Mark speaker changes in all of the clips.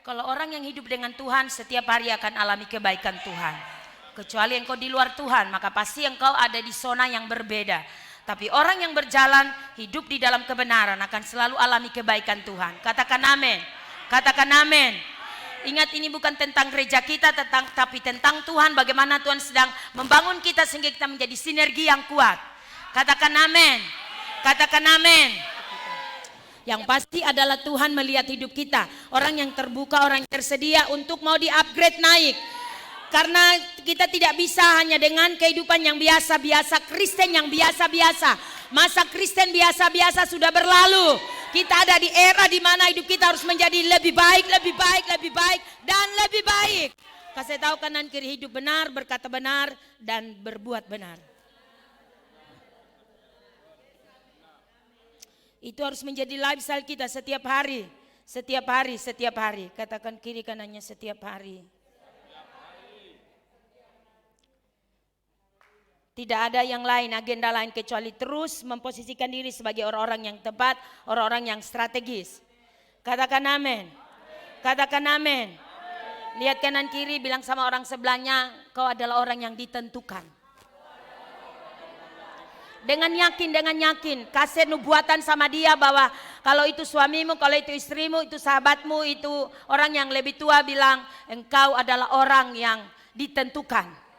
Speaker 1: Kalau orang yang hidup dengan Tuhan setiap hari akan alami kebaikan Tuhan. Kecuali engkau di luar Tuhan, maka pasti engkau ada di zona yang berbeda. Tapi orang yang berjalan hidup di dalam kebenaran akan selalu alami kebaikan Tuhan. Katakan amin. Katakan amin. Ingat, ini bukan tentang gereja kita, tapi tentang Tuhan. Bagaimana Tuhan sedang membangun kita sehingga kita menjadi sinergi yang kuat. Katakan amin. Katakan amin. Yang pasti adalah Tuhan melihat hidup kita. Orang yang terbuka, orang yang tersedia untuk mau di-upgrade naik. Karena kita tidak bisa hanya dengan kehidupan yang biasa-biasa, Kristen yang biasa-biasa. Masa Kristen biasa-biasa sudah berlalu. Kita ada di era di mana hidup kita harus menjadi lebih baik, lebih baik, lebih baik, dan lebih baik. Kasih tahu kanan kiri, hidup benar, berkata benar, dan berbuat benar. Itu harus menjadi lifestyle kita setiap hari. Setiap hari, setiap hari. Katakan kiri kanannya, setiap hari. Tidak ada yang lain, agenda lain kecuali terus memposisikan diri sebagai orang-orang yang tepat, orang-orang yang strategis. Katakan amin. Katakan amin. Lihat kanan kiri, bilang sama orang sebelahnya, kau adalah orang yang ditentukan. Dengan yakin, kasih nubuatan sama dia bahwa kalau itu suamimu, kalau itu istrimu, itu sahabatmu, itu orang yang lebih tua, bilang engkau adalah orang yang ditentukan.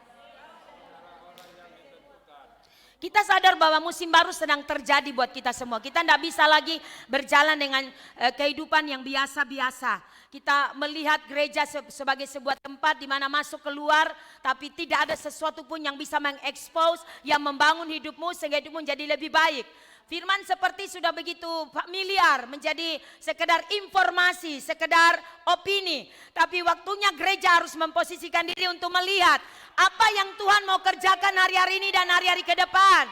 Speaker 1: Kita sadar bahwa musim baru sedang terjadi buat kita semua. Kita tidak bisa lagi berjalan dengan kehidupan yang biasa-biasa. Kita melihat gereja sebagai sebuah tempat di mana masuk keluar, tapi tidak ada sesuatu pun yang bisa mengekspos, yang membangun hidupmu sehingga hidupmu menjadi lebih baik. Firman seperti sudah begitu familiar, menjadi sekedar informasi, sekedar opini. Tapi waktunya gereja harus memposisikan diri untuk melihat apa yang Tuhan mau kerjakan hari-hari ini dan hari-hari ke depan.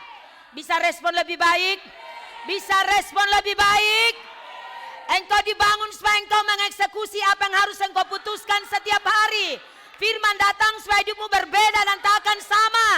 Speaker 1: Bisa respon lebih baik? Bisa respon lebih baik? Engkau dibangun supaya engkau mengeksekusi apa yang harus engkau putuskan setiap hari. Firman datang supaya hidupmu berbeda dan tak akan sama.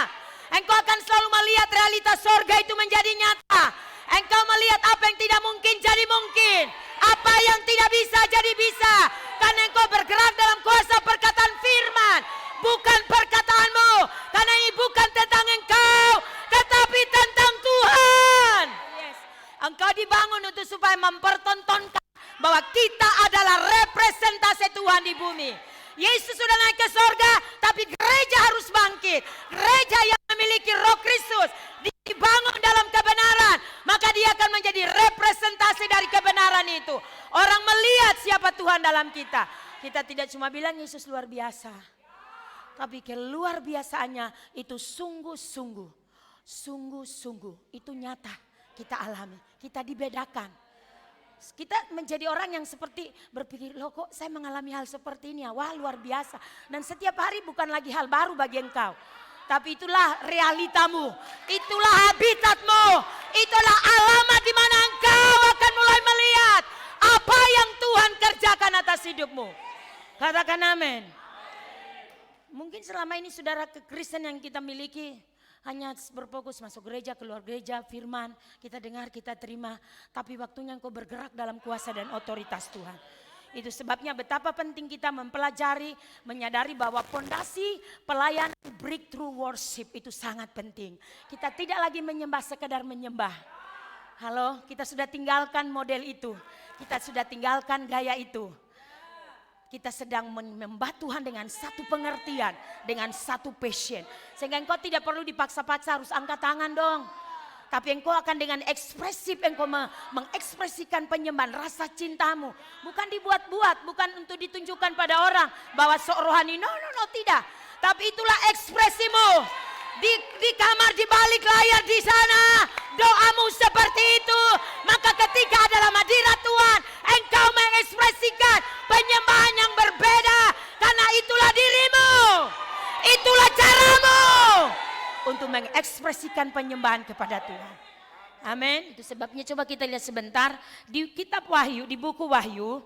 Speaker 1: Engkau akan selalu melihat realitas sorga itu menjadi nyata. Engkau melihat apa yang tidak mungkin jadi mungkin. Apa yang tidak bisa jadi bisa. Karena engkau bergerak dalam kuasa perkataan firman. Bukan perkataanmu. Karena ini bukan tentang engkau. Tetapi tentang Tuhan. Yes. Engkau dibangun untuk supaya mempertontonkan bahwa kita adalah representasi Tuhan di bumi. Yesus sudah naik ke sorga, tapi gereja harus bangkit. Gereja yang memiliki Roh Kristus dibangun dalam kebenaran, maka dia akan menjadi representasi dari kebenaran itu. Orang melihat siapa Tuhan dalam kita. Kita tidak cuma bilang Yesus luar biasa, tapi keluar biasaannya itu sungguh-sungguh, sungguh-sungguh itu nyata kita alami, kita dibedakan. Kita menjadi orang yang seperti berpikir, loh kok saya mengalami hal seperti ini ya, wah luar biasa. Dan setiap hari bukan lagi hal baru bagi engkau. Tapi itulah realitamu, itulah habitatmu, itulah alamat di mana engkau akan mulai melihat apa yang Tuhan kerjakan atas hidupmu. Katakan amin. Mungkin selama ini saudara kekristen yang kita miliki hanya berfokus masuk gereja, keluar gereja, firman, kita dengar, kita terima. Tapi waktunya engkau bergerak dalam kuasa dan otoritas Tuhan. Itu sebabnya betapa penting kita mempelajari, menyadari bahwa fondasi pelayanan breakthrough worship itu sangat penting. Kita tidak lagi menyembah sekedar menyembah. Halo, kita sudah tinggalkan model itu. Kita sudah tinggalkan gaya itu. Kita sedang menyembah Tuhan dengan satu pengertian, dengan satu passion. Sehingga engkau tidak perlu dipaksa-paksa harus angkat tangan dong. Tapi engkau akan dengan ekspresif, engkau mengekspresikan penyembahan, rasa cintamu. Bukan dibuat-buat, bukan untuk ditunjukkan pada orang bahwa sok rohani. No, tidak. Tapi itulah ekspresimu. Di kamar, di balik layar, di sana. Doamu seperti itu. Maka ketika adalah hadirat Tuhan, engkau mengekspresikan penyembahan yang berbeda. Karena itulah dirimu. Itulah caramu untuk mengekspresikan penyembahan kepada Tuhan. Amin. Itu sebabnya coba kita lihat sebentar di kitab Wahyu, di buku Wahyu,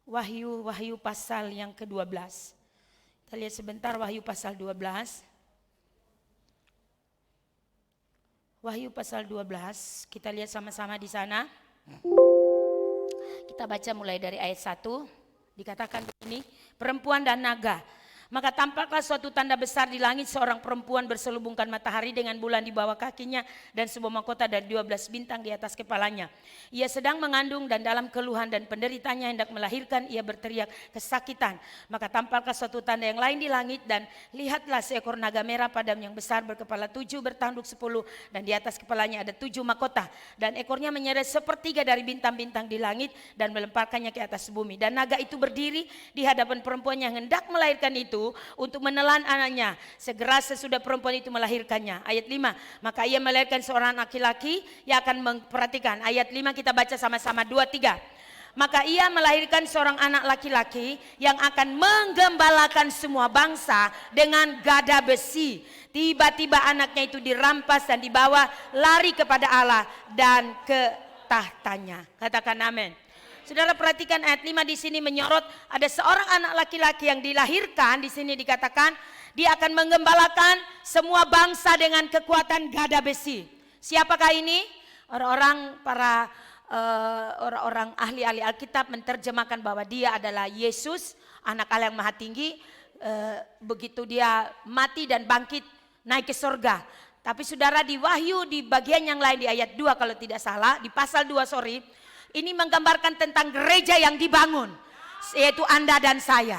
Speaker 1: Wahyu pasal yang ke-12. Kita lihat sebentar Wahyu pasal 12. Wahyu pasal 12, kita lihat sama-sama di sana. Kita baca mulai dari ayat 1. Dikatakan begini, perempuan dan naga. Maka tampaklah suatu tanda besar di langit, seorang perempuan berselubungkan matahari dengan bulan di bawah kakinya dan sebuah mahkota dari 12 bintang di atas kepalanya. Ia sedang mengandung dan dalam keluhan dan penderitanya hendak melahirkan, ia berteriak kesakitan. Maka tampaklah suatu tanda yang lain di langit, dan lihatlah seekor naga merah padam yang besar berkepala 7, bertanduk 10, dan di atas kepalanya ada 7 mahkota, dan ekornya menyeret sepertiga dari bintang-bintang di langit dan melemparkannya ke atas bumi. Dan naga itu berdiri di hadapan perempuan yang hendak melahirkan itu untuk menelan anaknya. Segera sesudah perempuan itu melahirkannya. Ayat 5, maka ia melahirkan seorang laki-laki yang akan memperhatikan. Ayat 5 kita baca sama-sama, 2, 3. Maka ia melahirkan seorang anak laki-laki yang akan menggembalakan semua bangsa dengan gada besi. Tiba-tiba anaknya itu dirampas dan dibawa lari kepada Allah dan ke tahtanya. Katakan amin. Saudara perhatikan ayat 5 di sini menyorot ada seorang anak laki-laki yang dilahirkan. Di sini dikatakan dia akan menggembalakan semua bangsa dengan kekuatan gada besi. Siapakah ini? Orang-orang ahli-ahli Alkitab menerjemahkan bahwa dia adalah Yesus, anak Allah yang Maha Tinggi. Begitu dia mati dan bangkit naik ke surga. Tapi saudara, di Wahyu di bagian yang lain di ayat 2 kalau tidak salah, di pasal 2 ini menggambarkan tentang gereja yang dibangun, yaitu Anda dan saya.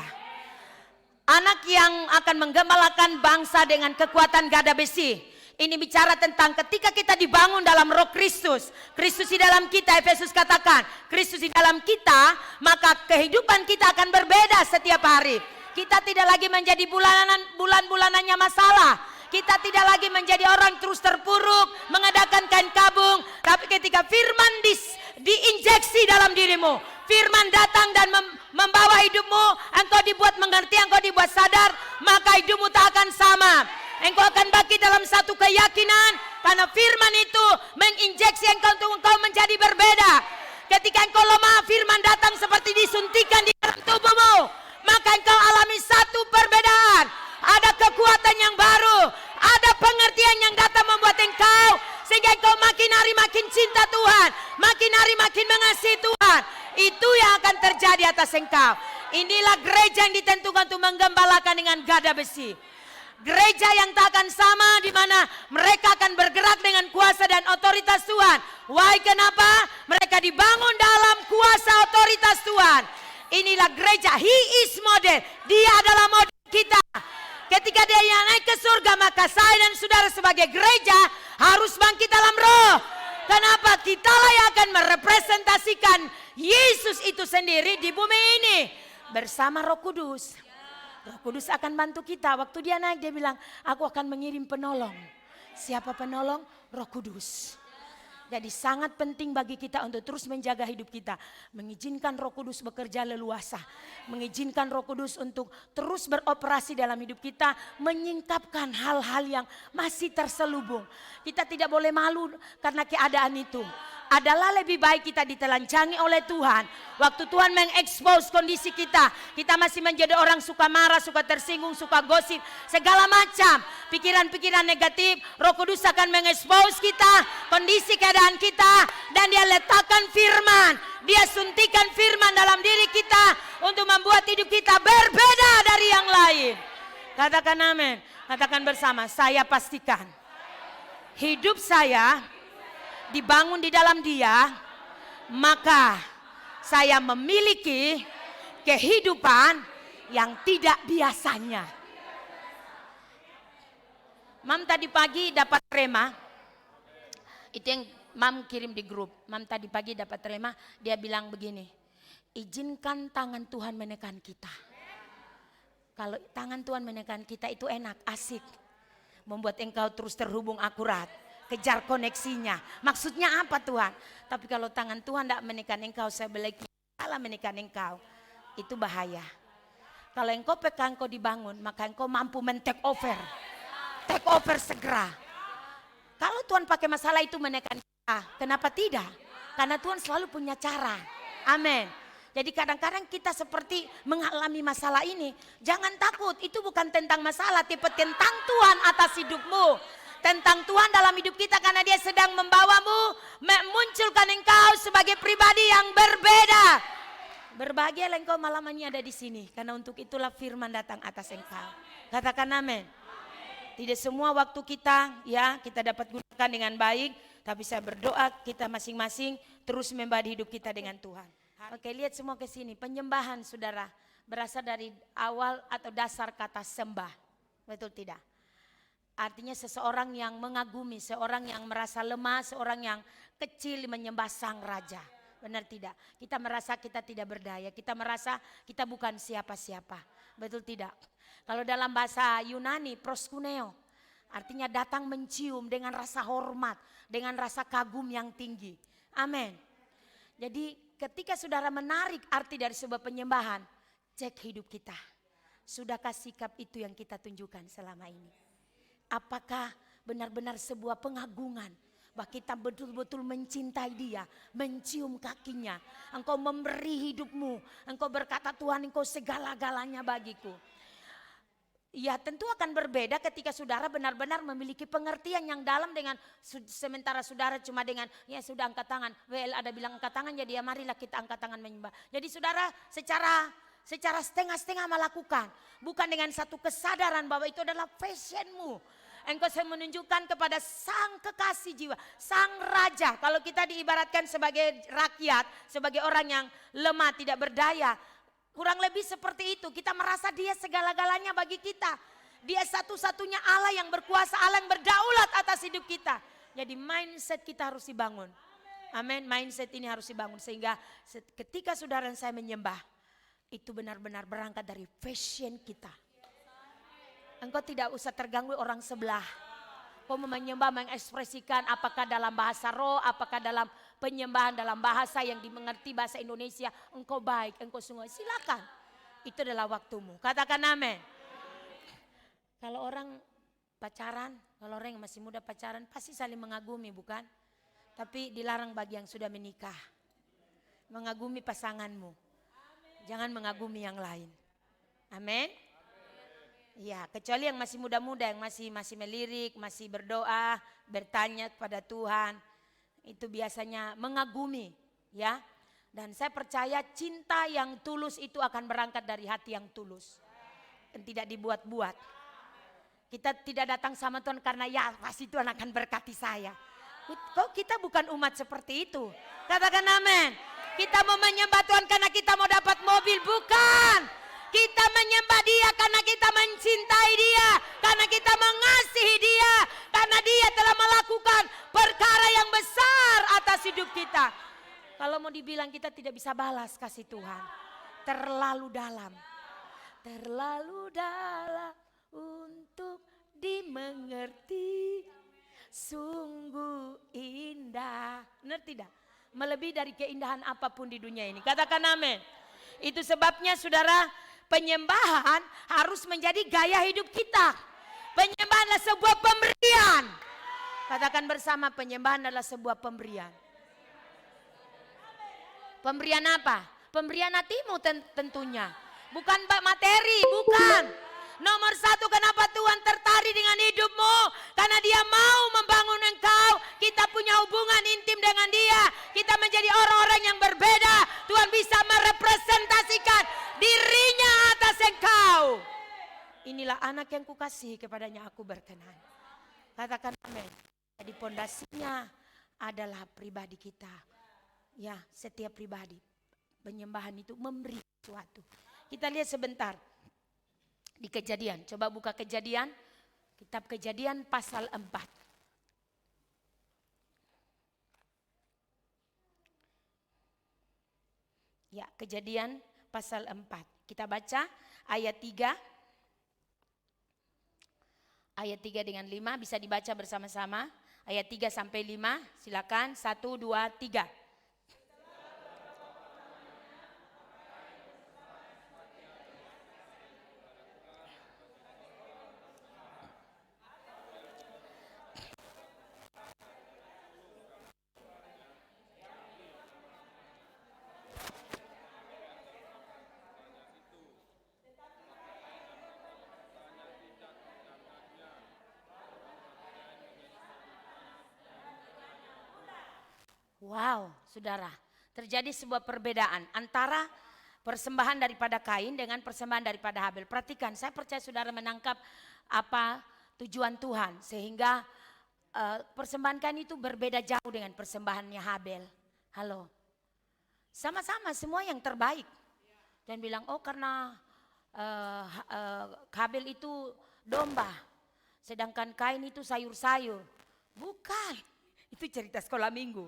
Speaker 1: Anak yang akan menggembalakan bangsa dengan kekuatan gada besi. Ini bicara tentang ketika kita dibangun dalam roh Kristus. Kristus di dalam kita, Efesus katakan, Kristus di dalam kita, maka kehidupan kita akan berbeda setiap hari. Kita tidak lagi menjadi bulan-bulanannya masalah. Kita tidak lagi menjadi orang terus terpuruk, mengadakan kain kabung. Tapi ketika firman diinjeksi dalam dirimu, firman datang dan membawa hidupmu, engkau dibuat mengerti, engkau dibuat sadar, maka hidupmu tak akan sama. Engkau akan bangkit dalam satu keyakinan, karena firman itu menginjeksi engkau untuk engkau menjadi berbeda. Ketika engkau lemah, firman datang seperti disuntikan di dalam tubuhmu, maka engkau alami satu perbedaan. Ada kekuatan yang baru, ada pengertian yang datang membuat engkau, sehingga engkau makin hari makin cinta Tuhan, makin hari makin mengasihi Tuhan. Itu yang akan terjadi atas engkau. Inilah gereja yang ditentukan untuk menggembalakan dengan gada besi. Gereja yang tak akan sama, di mana mereka akan bergerak dengan kuasa dan otoritas Tuhan. Why? Kenapa? Mereka dibangun dalam kuasa otoritas Tuhan. Inilah gereja. He is model. Dia adalah model kita. Ketika dia naik ke surga, maka saya dan saudara sebagai gereja harus bangkit dalam roh. Kenapa? Kitalah yang akan merepresentasikan Yesus itu sendiri di bumi ini bersama Roh Kudus. Roh Kudus akan bantu kita. Waktu dia naik, dia bilang, aku akan mengirim penolong. Siapa penolong? Roh Kudus. Jadi sangat penting bagi kita untuk terus menjaga hidup kita. Mengizinkan Roh Kudus bekerja leluasa. Mengizinkan Roh Kudus untuk terus beroperasi dalam hidup kita. Menyingkapkan hal-hal yang masih terselubung. Kita tidak boleh malu karena keadaan itu. Adalah lebih baik kita ditelanjangi oleh Tuhan. Waktu Tuhan mengekspos kondisi kita, kita masih menjadi orang suka marah, suka tersinggung, suka gosip, segala macam pikiran-pikiran negatif. Roh Kudus akan mengekspos kita, kondisi keadaan kita, dan dia letakkan firman, dia suntikan firman dalam diri kita untuk membuat hidup kita berbeda dari yang lain. Katakan amin. Katakan bersama, saya pastikan hidup saya dibangun di dalam Dia, maka saya memiliki kehidupan yang tidak biasanya. Mam tadi pagi dapat rema, itu yang Mam kirim di grup. Mam tadi pagi dapat rema, dia bilang begini, izinkan tangan Tuhan menekan kita. Kalau tangan Tuhan menekan kita itu enak, asik, membuat engkau terus terhubung akurat. Kejar koneksinya. Maksudnya apa Tuhan? Tapi kalau tangan Tuhan tidak menekan engkau, sebaliknya salah menekan engkau, itu bahaya. Kalau engkau pegang, engkau dibangun, maka engkau mampu men-take over. Take over segera. Kalau Tuhan pakai masalah itu menekan kita, kenapa tidak? Karena Tuhan selalu punya cara. Amin. Jadi kadang-kadang kita seperti mengalami masalah ini. Jangan takut, itu bukan tentang masalah, tapi tentang Tuhan atas hidupmu. tentang Tuhan dalam hidup kita, karena dia sedang membawamu memunculkan engkau sebagai pribadi yang berbeda. Berbahagialah engkau malam ini ada di sini, karena untuk itulah firman datang atas engkau. Katakan amin. Tidak semua waktu kita ya kita dapat gunakan dengan baik, tapi saya berdoa kita masing-masing terus membadi hidup kita dengan Tuhan. Oke, lihat semua ke sini. Penyembahan saudara berasal dari awal atau dasar kata sembah. Betul tidak? Artinya seseorang yang mengagumi, seorang yang merasa lemah, seorang yang kecil menyembah sang raja. Benar tidak? Kita merasa kita tidak berdaya, kita merasa kita bukan siapa-siapa. Betul tidak? Kalau dalam bahasa Yunani proskuneo, artinya datang mencium dengan rasa hormat, dengan rasa kagum yang tinggi. Amin. Jadi ketika saudara menarik arti dari sebuah penyembahan, cek hidup kita. Sudahkah sikap itu yang kita tunjukkan selama ini? Apakah benar-benar sebuah pengagungan bahwa kita betul-betul mencintai dia, mencium kakinya. Engkau memberi hidupmu, engkau berkata Tuhan engkau segala-galanya bagiku. Ya tentu akan berbeda ketika saudara benar-benar memiliki pengertian yang dalam dengan sementara saudara cuma dengan ya sudah angkat tangan. Well ada bilang angkat tangan jadi ya marilah kita angkat tangan menyembah. Jadi saudara secara setengah-setengah melakukan. Bukan dengan satu kesadaran bahwa itu adalah fashionmu. Engkau menunjukkan kepada sang kekasih jiwa, sang raja. Kalau kita diibaratkan sebagai rakyat, sebagai orang yang lemah, tidak berdaya. Kurang lebih seperti itu, kita merasa dia segala-galanya bagi kita. Dia satu-satunya Allah yang berkuasa, Allah yang berdaulat atas hidup kita. Jadi mindset kita harus dibangun. Amin, mindset ini harus dibangun. Sehingga ketika saudara dan saya menyembah, itu benar-benar berangkat dari fashion kita. Engkau tidak usah terganggu orang sebelah. Kau menyembah mengekspresikan apakah dalam bahasa roh, apakah dalam penyembahan dalam bahasa yang dimengerti bahasa Indonesia. Engkau baik, engkau semua silakan. Itu adalah waktumu. Katakan amin. Kalau orang pacaran, kalau orang yang masih muda pacaran pasti saling mengagumi bukan? Tapi dilarang bagi yang sudah menikah. Mengagumi pasanganmu. Jangan mengagumi yang lain. Amin. Ya, kecuali yang masih muda-muda, yang masih melirik, masih berdoa, bertanya kepada Tuhan, itu biasanya mengagumi, ya. Dan saya percaya cinta yang tulus itu akan berangkat dari hati yang tulus, dan tidak dibuat-buat. Kita tidak datang sama Tuhan karena ya pasti Tuhan akan berkati saya. Kok kita bukan umat seperti itu? Katakan amin. Kita mau menyembah Tuhan karena kita mau dapat mobil, bukan. Kita menyembah dia karena kita mencintai dia. Karena kita mengasihi dia. Karena dia telah melakukan perkara yang besar atas hidup kita. Kalau mau dibilang kita tidak bisa balas kasih Tuhan. Terlalu dalam. Terlalu dalam untuk dimengerti. Sungguh indah. Benar tidak? Melebihi dari keindahan apapun di dunia ini. Katakan amin. Itu sebabnya saudara, penyembahan harus menjadi gaya hidup kita. Penyembahan adalah sebuah pemberian. Katakan bersama, penyembahan adalah sebuah pemberian. Pemberian apa? Pemberian hatimu tentunya. Bukan materi, bukan. Nomor satu, kenapa Tuhan tertarik dengan hidupmu? Karena dia mau membangun engkau. Kita punya hubungan intim dengan dia. Kita menjadi orang-orang yang berbeda. Tuhan bisa merepresentasikan dirinya atas engkau. Inilah anak yang kukasihi, kepadanya aku berkenan. Katakan amin. Jadi pondasinya adalah pribadi kita. Ya, setiap pribadi. Penyembahan itu memberi sesuatu. Kita lihat sebentar. Di Kejadian, coba buka Kejadian, kitab Kejadian pasal 4. Ya, Kejadian pasal 4. Kita baca ayat 3. Ayat 3 dengan 5 bisa dibaca bersama-sama. Ayat 3 sampai 5, silakan. 1, 2, 3. Wow, saudara, terjadi sebuah perbedaan antara persembahan daripada Kain dengan persembahan daripada Habel. Perhatikan, saya percaya saudara menangkap apa tujuan Tuhan, sehingga persembahan Kain itu berbeda jauh dengan persembahannya Habel. Halo, sama-sama semua yang terbaik. Dan bilang, oh karena Habel itu domba, sedangkan Kain itu sayur-sayur. Bukan, itu cerita sekolah minggu.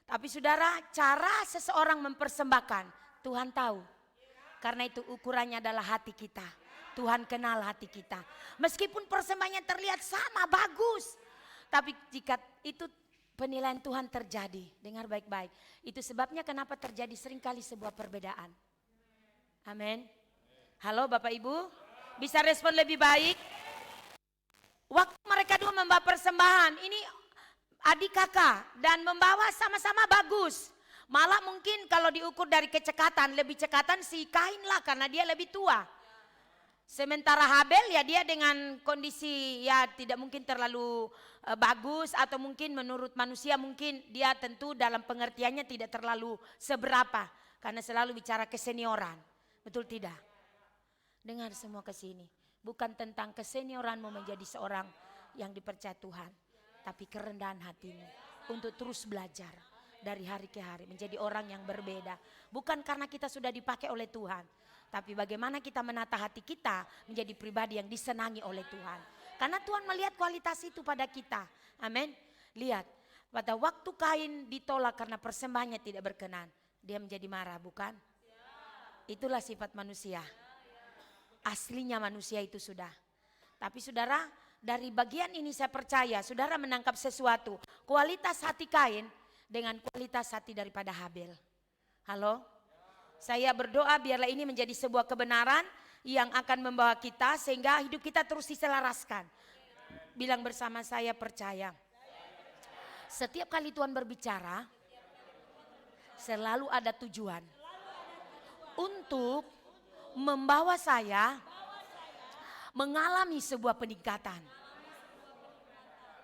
Speaker 1: Tapi saudara, cara seseorang mempersembahkan, Tuhan tahu. Karena itu ukurannya adalah hati kita. Tuhan kenal hati kita. Meskipun persembahannya terlihat sama, bagus. Tapi jika itu penilaian Tuhan terjadi, dengar baik-baik. Itu sebabnya kenapa terjadi seringkali sebuah perbedaan. Amin. Halo Bapak Ibu, bisa respon lebih baik? Waktu mereka dua membawa persembahan, ini adik kakak dan membawa sama-sama bagus. Malah mungkin kalau diukur dari kecekatan, lebih cekatan si Kain lah karena dia lebih tua. Sementara Habel ya dia dengan kondisi ya tidak mungkin terlalu bagus, atau mungkin menurut manusia mungkin dia tentu dalam pengertiannya tidak terlalu seberapa. Karena selalu bicara kesenioran, betul tidak? Dengar semua ke sini, bukan tentang kesenioranmu menjadi seorang yang dipercaya Tuhan. Tapi kerendahan hatimu untuk terus belajar dari hari ke hari menjadi orang yang berbeda. Bukan karena kita sudah dipakai oleh Tuhan, tapi bagaimana kita menata hati kita menjadi pribadi yang disenangi oleh Tuhan. Karena Tuhan melihat kualitas itu pada kita. Amin. Lihat, pada waktu Kain ditolak karena persembahannya tidak berkenan, dia menjadi marah, bukan? Itulah sifat manusia. Aslinya manusia itu sudah. Tapi saudara, dari bagian ini saya percaya saudara menangkap sesuatu. Kualitas hati Kain dengan kualitas hati daripada Habel. Halo? Saya berdoa biarlah ini menjadi sebuah kebenaran yang akan membawa kita sehingga hidup kita terus diselaraskan. Bilang bersama saya, percaya. Setiap kali Tuhan berbicara, selalu ada tujuan. Untuk membawa saya mengalami sebuah peningkatan.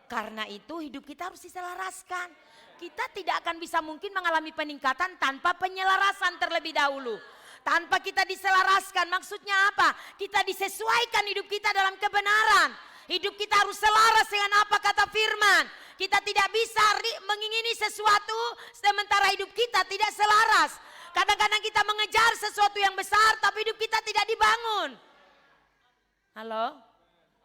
Speaker 1: Karena itu hidup kita harus diselaraskan. Kita tidak akan bisa mungkin mengalami peningkatan tanpa penyelarasan terlebih dahulu. Tanpa kita diselaraskan, maksudnya apa? Kita disesuaikan hidup kita dalam kebenaran. Hidup kita harus selaras dengan apa kata firman. Kita tidak bisa mengingini sesuatu sementara hidup kita tidak selaras. Kadang-kadang kita mengejar sesuatu yang besar tapi hidup kita tidak dibangun. Halo?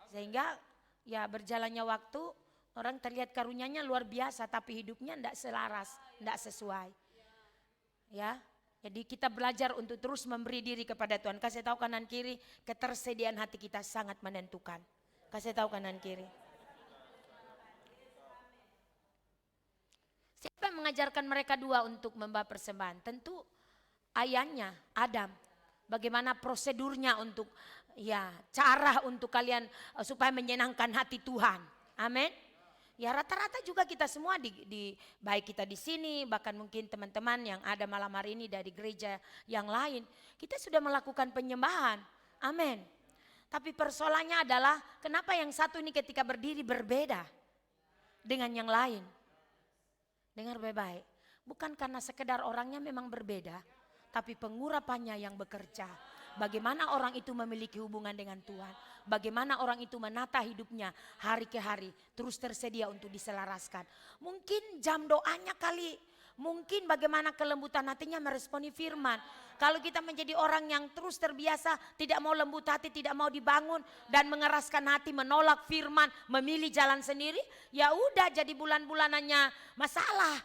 Speaker 1: Sehingga ya berjalannya waktu orang terlihat karunyanya luar biasa tapi hidupnya tidak selaras, tidak sesuai. Ya, jadi kita belajar untuk terus memberi diri kepada Tuhan. Kasih tahu kanan kiri, ketersediaan hati kita sangat menentukan. Kasih tahu kanan kiri. Siapa yang mengajarkan mereka dua untuk membawa persembahan? Tentu ayahnya, Adam. Bagaimana prosedurnya untuk ya cara untuk kalian supaya menyenangkan hati Tuhan. Amin. Ya rata-rata juga kita semua baik kita di sini, bahkan mungkin teman-teman yang ada malam hari ini dari gereja yang lain, kita sudah melakukan penyembahan. Amin. Tapi persoalannya adalah kenapa yang satu ini ketika berdiri berbeda dengan yang lain. Dengar baik-baik. Bukan karena sekedar orangnya memang berbeda, tapi pengurapannya yang bekerja. Bagaimana orang itu memiliki hubungan dengan Tuhan. Bagaimana orang itu menata hidupnya hari ke hari. Terus tersedia untuk diselaraskan. Mungkin jam doanya kali. Mungkin bagaimana kelembutan hatinya meresponi firman. Kalau kita menjadi orang yang terus terbiasa tidak mau lembut hati, tidak mau dibangun. Dan mengeraskan hati, menolak firman, memilih jalan sendiri. Ya udah jadi bulan-bulanannya masalah.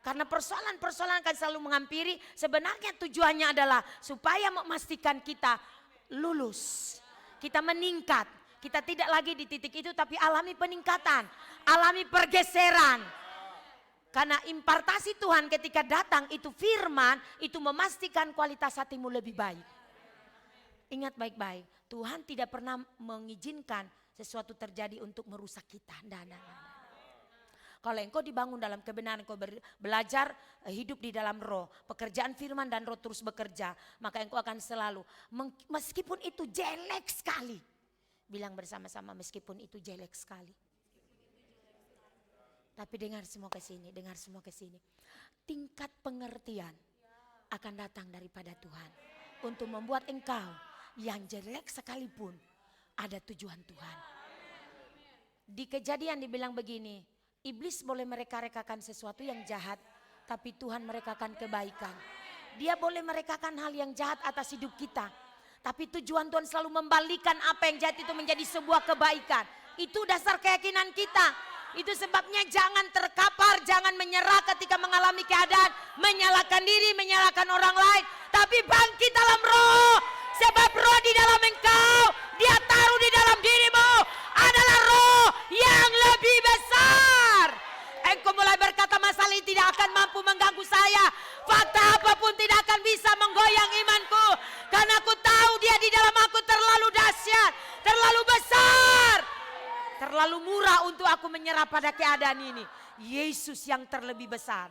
Speaker 1: Karena persoalan-persoalan akan selalu menghampiri. Sebenarnya tujuannya adalah supaya memastikan kita lulus. Kita meningkat. Kita tidak lagi di titik itu tapi alami peningkatan. Alami pergeseran. Karena impartasi Tuhan ketika datang itu firman. Itu memastikan kualitas hatimu lebih baik. Ingat baik-baik. Tuhan tidak pernah mengizinkan sesuatu terjadi untuk merusak kita. Nah. Kalau engkau dibangun dalam kebenaran, engkau belajar hidup di dalam roh. Pekerjaan firman dan roh terus bekerja. Maka engkau akan selalu, meskipun itu jelek sekali. Bilang bersama-sama meskipun itu jelek sekali. Tapi dengar semua ke sini, dengar semua ke sini. Tingkat pengertian akan datang daripada Tuhan. Untuk membuat engkau yang jelek sekalipun ada tujuan Tuhan. Di Kejadian dibilang begini, iblis boleh mereka-rekakan sesuatu yang jahat, tapi Tuhan merekakan kebaikan. Dia boleh merekakan hal yang jahat atas hidup kita, tapi tujuan Tuhan selalu membalikan apa yang jahat itu menjadi sebuah kebaikan. Itu dasar keyakinan kita. Itu sebabnya jangan terkapar, jangan menyerah ketika mengalami keadaan, menyalahkan diri, menyalahkan orang lain. Tapi bangkit dalam roh, sebab roh di dalam engkau, dia taruh di dalam dirimu adalah roh yang lebih besar. Engkau mulai berkata masalah ini tidak akan mampu mengganggu saya. Fakta apapun tidak akan bisa menggoyang imanku. Karena aku tahu dia di dalam aku terlalu dahsyat, terlalu besar. Terlalu murah untuk aku menyerah pada keadaan ini. Yesus yang terlebih besar.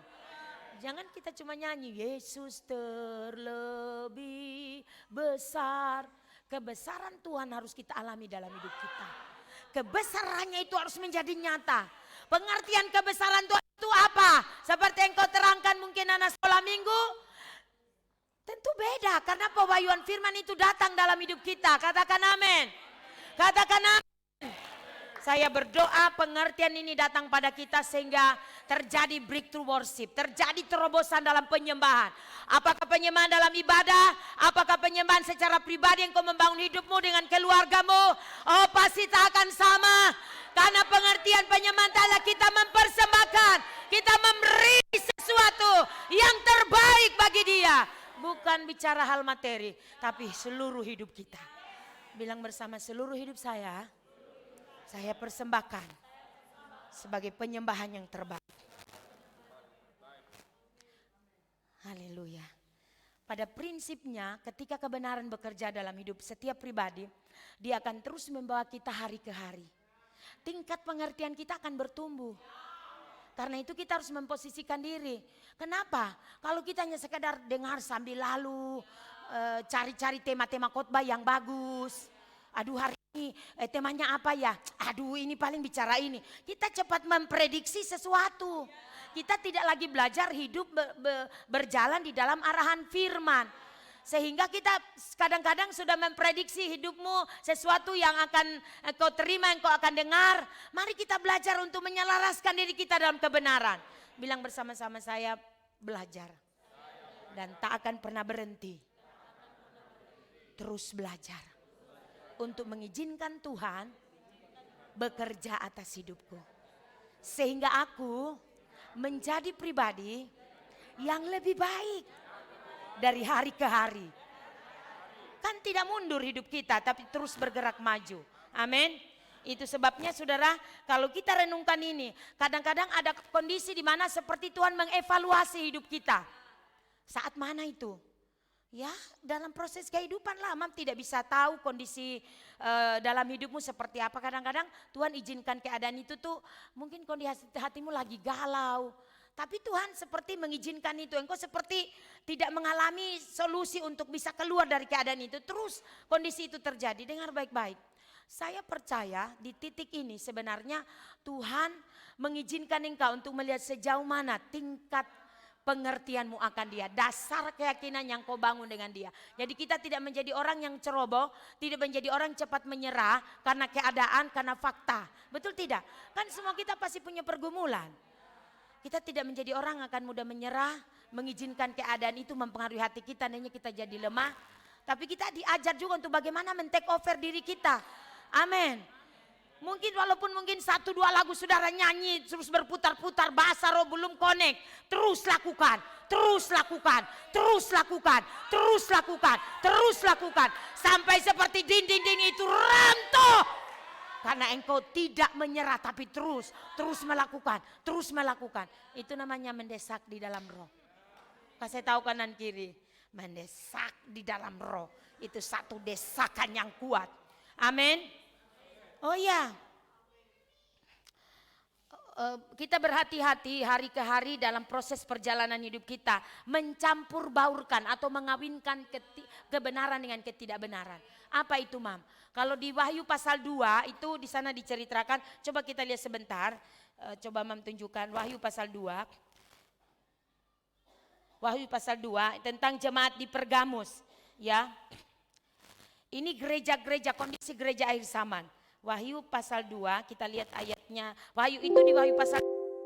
Speaker 1: Jangan kita cuma nyanyi, Yesus terlebih besar. Kebesaran Tuhan harus kita alami dalam hidup kita. Kebesarannya itu harus menjadi nyata. Pengertian kebesaran Tuhan itu apa? Seperti yang kau terangkan mungkin anak sekolah minggu. Tentu beda karena pewahyuan firman itu datang dalam hidup kita. Katakan amin. Katakan amin. Saya berdoa pengertian ini datang pada kita sehingga terjadi breakthrough worship. Terjadi terobosan dalam penyembahan. Apakah penyembahan dalam ibadah? Apakah penyembahan secara pribadi yang kau membangun hidupmu dengan keluargamu? Oh pasti tak akan sama. Karena pengertian penyembahan adalah kita mempersembahkan. Kita memberi sesuatu yang terbaik bagi dia. Bukan bicara hal materi. Tapi seluruh hidup kita. Bilang bersama seluruh hidup saya persembahkan sebagai penyembahan yang terbaik. Haleluya. Pada prinsipnya ketika kebenaran bekerja dalam hidup setiap pribadi, dia akan terus membawa kita hari ke hari. Tingkat pengertian kita akan bertumbuh. Karena itu kita harus memposisikan diri. Kenapa? Kalau kita hanya sekedar dengar sambil lalu, cari-cari tema-tema khotbah yang bagus. Aduh hari ini temanya apa ya? Aduh ini paling bicara ini. Kita cepat memprediksi sesuatu. Kita tidak lagi belajar hidup berjalan di dalam arahan firman. Sehingga kita kadang-kadang sudah memprediksi hidupmu sesuatu yang akan kau terima, yang kau akan dengar. Mari kita belajar untuk menyelaraskan diri kita dalam kebenaran. Bilang bersama-sama saya belajar. Dan tak akan pernah berhenti. Terus belajar. Untuk mengizinkan Tuhan bekerja atas hidupku. Sehingga aku menjadi pribadi yang lebih baik dari hari ke hari. Kan tidak mundur hidup kita tapi terus bergerak maju. Amin. Itu sebabnya saudara kalau kita renungkan ini. Kadang-kadang ada kondisi di mana seperti Tuhan mengevaluasi hidup kita. Saat mana itu? Ya dalam proses kehidupan lah, Mam tidak bisa tahu kondisi dalam hidupmu seperti apa. Kadang-kadang Tuhan izinkan keadaan itu tuh mungkin kondisi hatimu lagi galau. Tapi Tuhan seperti mengizinkan itu. Engkau seperti tidak mengalami solusi untuk bisa keluar dari keadaan itu. Terus kondisi itu terjadi. Dengar baik-baik. Saya percaya di titik ini sebenarnya Tuhan mengizinkan engkau untuk melihat sejauh mana tingkat pengertianmu akan dia, dasar keyakinan yang kau bangun dengan dia. Jadi kita tidak menjadi orang yang ceroboh, tidak menjadi orang cepat menyerah karena keadaan, karena fakta. Betul tidak? Kan semua kita pasti punya pergumulan. Kita tidak menjadi orang akan mudah menyerah, mengizinkan keadaan itu mempengaruhi hati kita, hanya kita jadi lemah. Tapi kita diajar juga untuk bagaimana men-take over diri kita. Amin. Mungkin walaupun mungkin 1-2 lagu saudara nyanyi terus berputar-putar bahasa roh belum connect. Terus lakukan, terus lakukan, terus lakukan, terus lakukan, terus lakukan. Sampai seperti dinding-dinding itu runtuh. Karena engkau tidak menyerah tapi terus melakukan, terus melakukan. Itu namanya mendesak di dalam roh. Kasih tahu kanan kiri. Mendesak di dalam roh. Itu satu desakan yang kuat. Amin. Oh ya, kita berhati-hati hari ke hari dalam proses perjalanan hidup kita mencampur baurkan atau mengawinkan kebenaran dengan ketidakbenaran. Apa itu, Mam? Kalau di Wahyu pasal 2 itu di sana diceritakan, coba kita lihat sebentar. Coba Mam tunjukkan Wahyu pasal 2. Wahyu pasal 2 tentang jemaat di Pergamus, ya. Ini gereja-gereja, kondisi gereja akhir zaman. Wahyu pasal 2, kita lihat ayatnya. Wahyu itu di Wahyu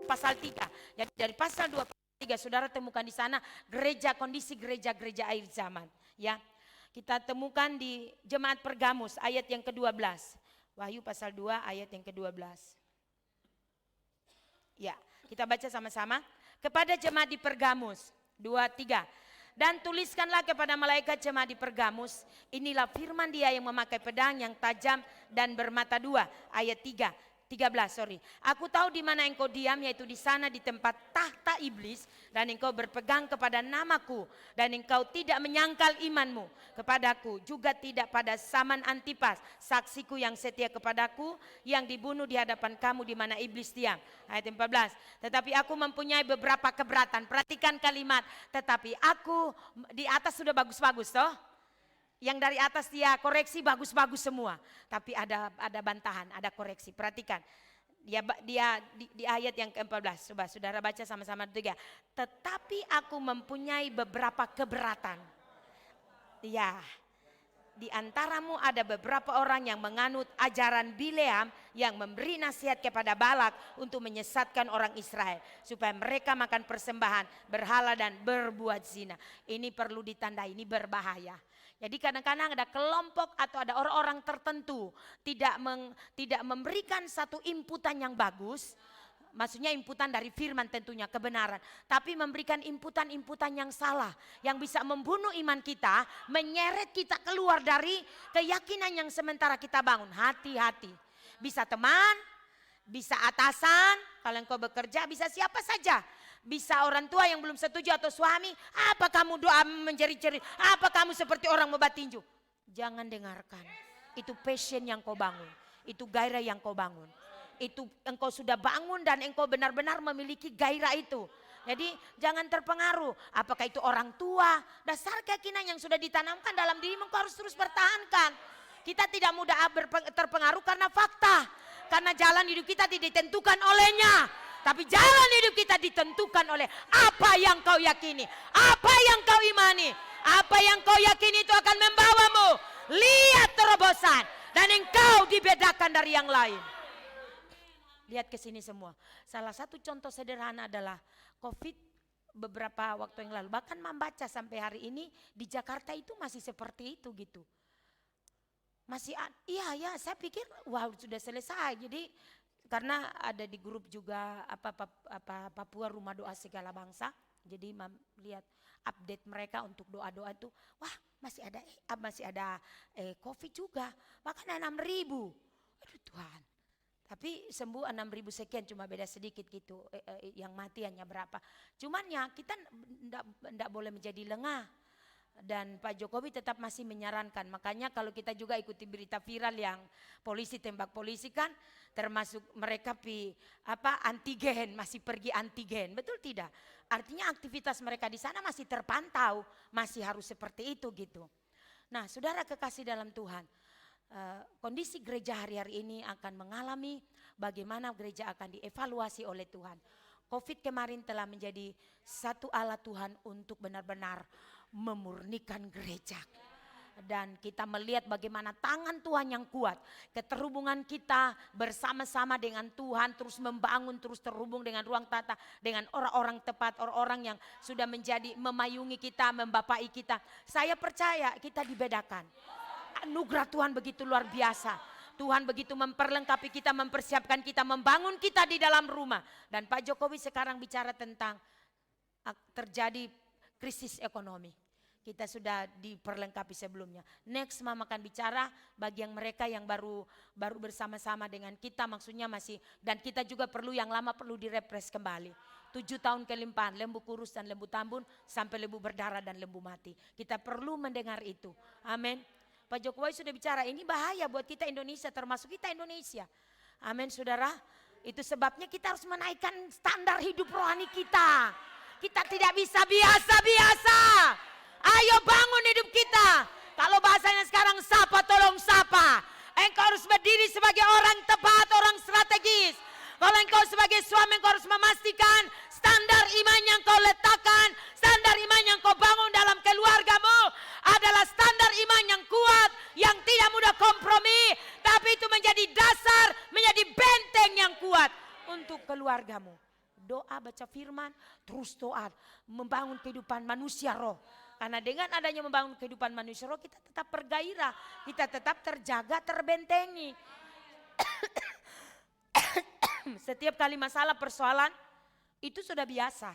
Speaker 1: pasal 3. Jadi dari pasal 2 pasal 3 saudara temukan di sana gereja, kondisi gereja-gereja akhir zaman, ya. Kita temukan di jemaat Pergamus ayat yang ke-12. Wahyu pasal 2 ayat yang ke-12. Ya, kita baca sama-sama. Kepada jemaat di Pergamus, 2, 3. Dan tuliskanlah kepada malaikat jemaat di Pergamus, inilah firman Dia yang memakai pedang yang tajam dan bermata dua. Ayat 13. Aku tahu di mana engkau diam, yaitu di sana di tempat tahta iblis, dan engkau berpegang kepada namaku, dan engkau tidak menyangkal imanmu kepadaku, juga tidak pada Saman Antipas, saksiku yang setia kepadaku, yang dibunuh di hadapan kamu di mana iblis diam. Ayat 14. Tetapi aku mempunyai beberapa keberatan. Perhatikan kalimat, tetapi aku, di atas sudah bagus-bagus toh. Yang dari atas dia koreksi bagus-bagus semua, tapi ada bantahan, ada koreksi. Perhatikan, dia di ayat yang ke-14. Coba saudara baca sama-sama juga. Tetapi aku mempunyai beberapa keberatan. Ya, di antaramu ada beberapa orang yang menganut ajaran Bileam yang memberi nasihat kepada Balak untuk menyesatkan orang Israel supaya mereka makan persembahan berhala dan berbuat zina. Ini perlu ditandai, ini berbahaya. Jadi kadang-kadang ada kelompok atau ada orang-orang tertentu tidak memberikan satu inputan yang bagus. Maksudnya inputan dari firman tentunya kebenaran. Tapi memberikan inputan-inputan yang salah. Yang bisa membunuh iman kita. Menyeret kita keluar dari keyakinan yang sementara kita bangun. Hati-hati. Bisa teman, bisa atasan. Kalau engkau bekerja bisa siapa saja. Bisa orang tua yang belum setuju atau suami. Apa kamu doa menjerit-jerit? Apa kamu seperti orang membawa tinju? Jangan dengarkan. Itu passion yang kau bangun. Itu gairah yang kau bangun. Itu engkau sudah bangun dan engkau benar-benar memiliki gairah itu. Jadi jangan terpengaruh. Apakah itu orang tua? Dasar keyakinan yang sudah ditanamkan dalam dirimu engkau harus terus pertahankan. Kita tidak mudah terpengaruh karena fakta. Karena jalan hidup kita tidak ditentukan olehnya. Tapi jalan hidup kita ditentukan oleh apa yang kau yakini. Apa yang kau imani. Apa yang kau yakini itu akan membawamu. Lihat terobosan. Dan engkau dibedakan dari yang lain. Lihat ke sini semua. Salah satu contoh sederhana adalah COVID beberapa waktu yang lalu. Bahkan membaca sampai hari ini di Jakarta itu masih seperti itu gitu. Masih iya saya pikir wow sudah selesai. Jadi karena ada di grup juga Papua Rumah Doa Segala Bangsa. Jadi lihat update mereka untuk doa-doa itu. Wah masih ada COVID juga. Bahkan 6.000. Aduh Tuhan. Tapi sembuh 6.000 sekian, cuma beda sedikit gitu. Yang mati hanya berapa. Cuman ya kita tidak boleh menjadi lengah. Dan Pak Jokowi tetap masih menyarankan. Makanya kalau kita juga ikuti berita viral yang polisi tembak polisi kan, termasuk mereka antigen, masih pergi antigen. Betul tidak? Artinya aktivitas mereka di sana masih terpantau, masih harus seperti itu gitu. Nah, saudara kekasih dalam Tuhan, kondisi gereja hari-hari ini akan mengalami bagaimana gereja akan dievaluasi oleh Tuhan. COVID kemarin telah menjadi satu alat Tuhan untuk benar-benar memurnikan gereja. Dan kita melihat bagaimana tangan Tuhan yang kuat. Keterhubungan kita bersama-sama dengan Tuhan terus membangun, terus terhubung dengan ruang tata. Dengan orang-orang tepat, orang-orang yang sudah menjadi memayungi kita, membapai kita. Saya percaya kita dibedakan. Anugerah Tuhan begitu luar biasa. Tuhan begitu memperlengkapi kita, mempersiapkan kita, membangun kita di dalam rumah. Dan Pak Jokowi sekarang bicara tentang terjadi krisis ekonomi. Kita sudah diperlengkapi sebelumnya. Next Mama akan bicara bagi yang mereka yang baru bersama-sama dengan kita, maksudnya masih, dan kita juga perlu yang lama perlu direpres kembali. 7 tahun kelimpahan, lembu kurus dan lembu tambun sampai lembu berdarah dan lembu mati. Kita perlu mendengar itu. Amin. Pak Jokowi sudah bicara, ini bahaya buat kita Indonesia, termasuk kita Indonesia. Amin saudara. Itu sebabnya kita harus menaikkan standar hidup rohani kita. Kita tidak bisa biasa-biasa. Ayo bangun hidup kita. Kalau bahasanya sekarang sapa, tolong sapa. Engkau harus berdiri sebagai orang tepat, orang strategis. Kalau engkau sebagai suami, engkau harus memastikan standar iman yang kau letakkan, standar iman yang kau bangun dalam keluargamu adalah standar iman yang kuat, yang tidak mudah kompromi, tapi itu menjadi dasar, menjadi benteng yang kuat untuk keluargamu. Doa, baca firman, terus doa, membangun kehidupan manusia roh. Karena dengan adanya membangun kehidupan manusia roh, kita tetap bergairah, kita tetap terjaga, terbentengi. Setiap kali masalah persoalan itu sudah biasa,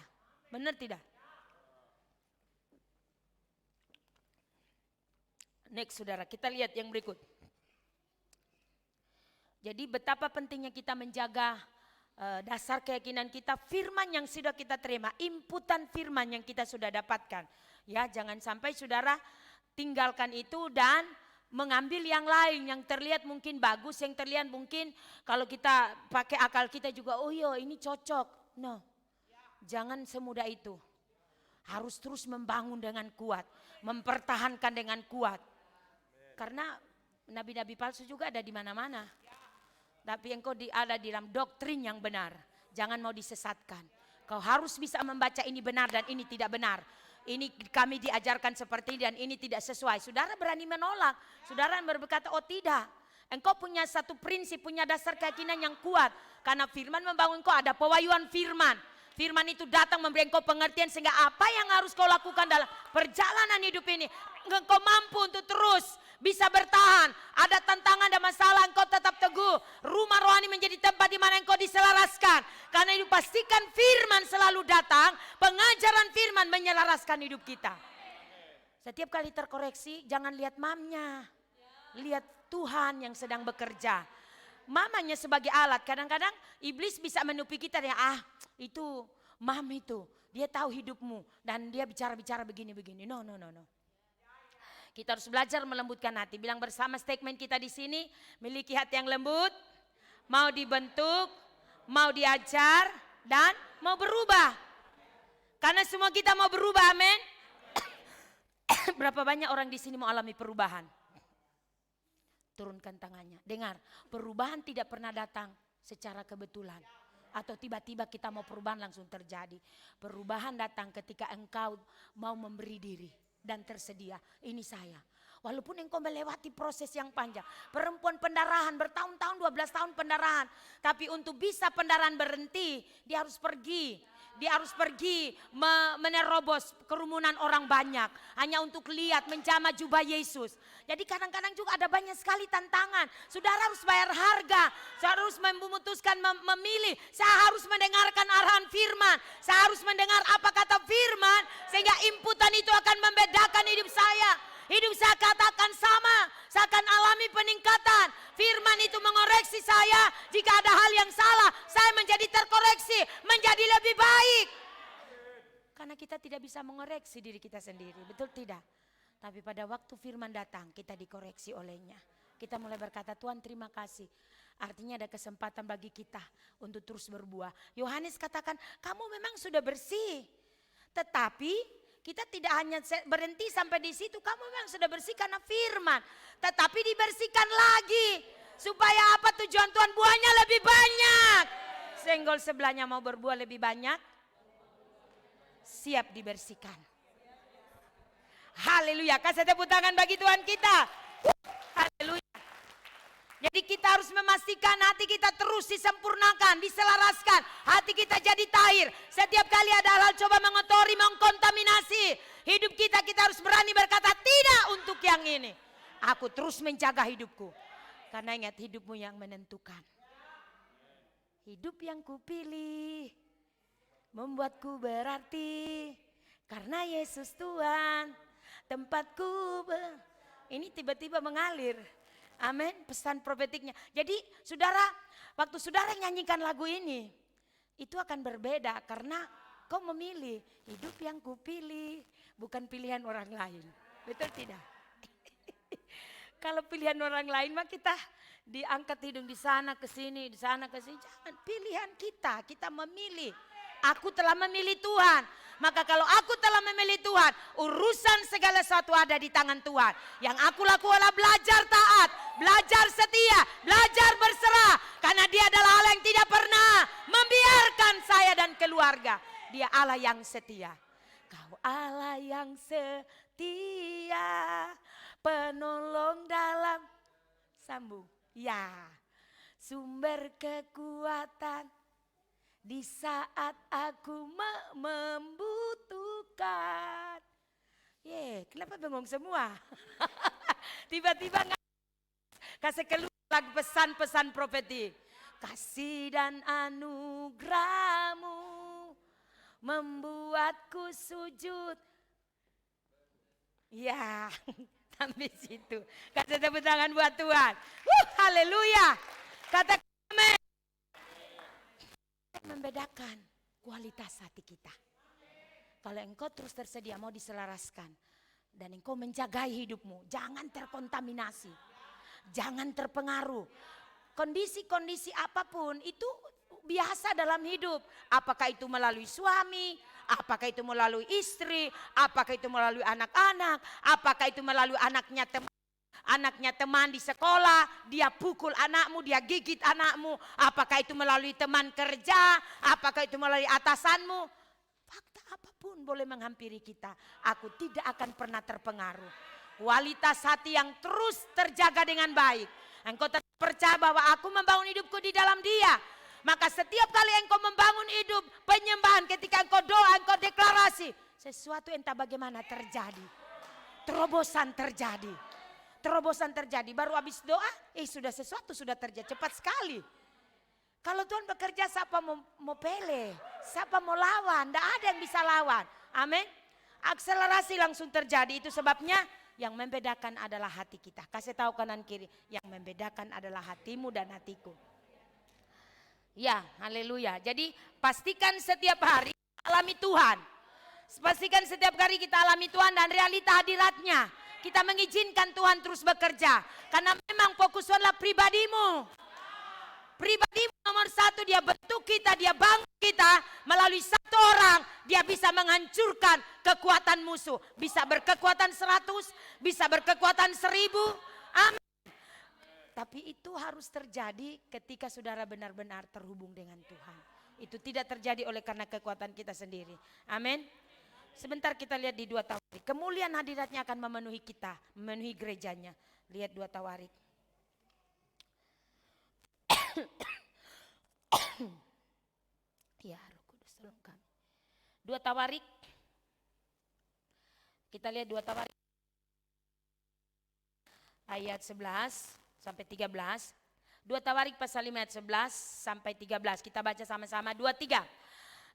Speaker 1: benar tidak? Next saudara, kita lihat yang berikut. Jadi betapa pentingnya kita menjaga dasar keyakinan kita, firman yang sudah kita terima, inputan firman yang kita sudah dapatkan. Ya, jangan sampai saudara tinggalkan itu dan mengambil yang lain yang terlihat mungkin bagus, yang terlihat mungkin kalau kita pakai akal kita juga, oh iya ini cocok. No, jangan semudah itu. Harus terus membangun dengan kuat, mempertahankan dengan kuat. Karena nabi-nabi palsu juga ada di mana-mana. Tapi engkau ada di dalam doktrin yang benar. Jangan mau disesatkan. Kau harus bisa membaca ini benar dan ini tidak benar. Ini kami diajarkan seperti ini dan ini tidak sesuai. Saudara berani menolak. Saudara berkata, oh tidak. Engkau punya satu prinsip, punya dasar keyakinan yang kuat. Karena firman membangun kau, ada pewahyuan firman. Firman itu datang memberi engkau pengertian sehingga apa yang harus kau lakukan dalam perjalanan hidup ini. Engkau mampu untuk terus bisa bertahan. Ada tantangan, ada masalah, engkau tetap teguh. Rumah rohani menjadi tempat di mana engkau diselaraskan. Karena itu pastikan firman selalu datang. Pengajaran firman menyelaraskan hidup kita. Setiap kali terkoreksi, jangan lihat mamnya. Lihat Tuhan yang sedang bekerja. Mamanya sebagai alat. Kadang-kadang iblis bisa menupi kita. Itu mam itu. Dia tahu hidupmu. Dan dia bicara-bicara begini-begini. No. Kita harus belajar melembutkan hati. Bilang bersama statement kita di sini, miliki hati yang lembut, mau dibentuk, mau diajar, dan mau berubah. Karena semua kita mau berubah, amin. Berapa banyak orang di sini mau alami perubahan? Turunkan tangannya. Dengar, perubahan tidak pernah datang secara kebetulan. Atau tiba-tiba kita mau perubahan langsung terjadi. Perubahan datang ketika engkau mau memberi diri. Dan tersedia, ini saya. Walaupun engkau melewati proses yang panjang. Perempuan pendarahan bertahun-tahun, 12 tahun pendarahan. Tapi untuk bisa pendarahan berhenti, dia harus pergi. Dia harus pergi menerobos kerumunan orang banyak. Hanya untuk lihat, menjamah jubah Yesus. Jadi kadang-kadang juga ada banyak sekali tantangan. Saudara harus bayar harga. Saudara harus memutuskan memilih. Saya harus mendengarkan arahan firman. Saya harus mendengar apa kata firman. Sehingga inputan itu akan membedakan hidup saya. Hidup saya katakan sama. Saya akan alami peningkatan. Firman itu mengoreksi saya. Jika ada hal yang salah, saya menjadi terkoreksi. Menjadi lebih baik. Karena kita tidak bisa mengoreksi diri kita sendiri. Betul tidak? Tapi pada waktu firman datang, kita dikoreksi olehnya. Kita mulai berkata, Tuhan terima kasih. Artinya ada kesempatan bagi kita untuk terus berbuah. Yohanes katakan, kamu memang sudah bersih. Tetapi kita tidak hanya berhenti sampai di situ. Kamu memang sudah bersih karena firman. Tetapi dibersihkan lagi. Supaya apa tujuan Tuhan? Buahnya lebih banyak. Senggol sebelahnya mau berbuah lebih banyak. Siap dibersihkan. Haleluya. Kasih tepuk tangan bagi Tuhan kita. Haleluya. Jadi kita harus memastikan hati kita terus disempurnakan, diselaraskan. Hati kita jadi tahir. Setiap kali ada hal coba mengotori, mengkontaminasi hidup kita, kita harus berani berkata tidak untuk yang ini. Aku terus menjaga hidupku. Karena ingat hidupmu yang menentukan. Hidup yang kupilih membuatku berarti. Karena Yesus Tuhan tempatku. Ini tiba-tiba mengalir. Amin, pesan profetiknya. Jadi saudara, waktu saudara nyanyikan lagu ini, itu akan berbeda karena kau memilih hidup yang kupilih, bukan pilihan orang lain. Betul tidak? Kalau pilihan orang lain mah kita diangkat hidung di sana ke sini, di sana ke sini. Jangan, pilihan kita memilih. Aku telah memilih Tuhan. Maka kalau aku telah memilih Tuhan, urusan segala sesuatu ada di tangan Tuhan. Yang aku lakukan adalah belajar taat, belajar setia, belajar berserah. Karena Dia adalah Allah yang tidak pernah membiarkan saya dan keluarga. Dia Allah yang setia. Kau Allah yang setia, penolong dalam sambung. Ya, sumber kekuatan di saat aku membutuhkan. Kenapa bengong semua? Tiba-tiba kasih keluar lagu pesan-pesan profetik. Kasih dan anugerahmu membuatku sujud. Ya, sampai situ. Kasih tepuk tangan buat Tuhan. Haleluya. Katakan amin. Membedakan kualitas hati kita. Kalau engkau terus tersedia mau diselaraskan dan engkau menjaga hidupmu, jangan terkontaminasi, jangan terpengaruh. Kondisi-kondisi apapun itu biasa dalam hidup. Apakah itu melalui suami, apakah itu melalui istri, apakah itu melalui anak-anak, apakah itu melalui anaknya teman di sekolah, dia pukul anakmu, dia gigit anakmu, apakah itu melalui teman kerja, apakah itu melalui atasanmu. Fakta apapun boleh menghampiri kita, aku tidak akan pernah terpengaruh. Kualitas hati yang terus terjaga dengan baik. Engkau tetap percaya bahwa aku membangun hidupku di dalam Dia. Maka setiap kali engkau membangun hidup penyembahan, ketika engkau doa, engkau deklarasi, sesuatu entah bagaimana terjadi. Terobosan terjadi. Terobosan terjadi. Baru habis doa, sesuatu sudah terjadi. Cepat sekali. Kalau Tuhan bekerja, siapa mau pele? Siapa mau lawan? Tidak ada yang bisa lawan. Amin. Akselerasi langsung terjadi. Itu sebabnya yang membedakan adalah hati kita. Kasih tahu kanan kiri. Yang membedakan adalah hatimu dan hatiku. Ya, haleluya. Jadi pastikan setiap hari alami Tuhan. Pastikan setiap hari kita alami Tuhan dan realita hadiratnya. Kita mengizinkan Tuhan terus bekerja. Karena memang fokus adalah pribadimu. Pribadimu nomor satu, Dia bentuk kita, Dia bangun kita. Melalui satu orang, Dia bisa menghancurkan kekuatan musuh. Bisa berkekuatan 100, bisa berkekuatan 1000. Amin. Tapi itu harus terjadi ketika saudara benar-benar terhubung dengan Tuhan. Itu tidak terjadi oleh karena kekuatan kita sendiri. Amin. Sebentar kita lihat di 2 Tawarik. Kemuliaan hadiratnya akan memenuhi kita, memenuhi gerejanya. Lihat 2 Tawarik. Ya, Roh Kudus tolong kami. 2 Tawarik. Kita lihat 2 Tawarik. Ayat 11 sampai 13. 2 Tawarik pasal 5 ayat 11 sampai 13. Kita baca sama-sama 2, 3.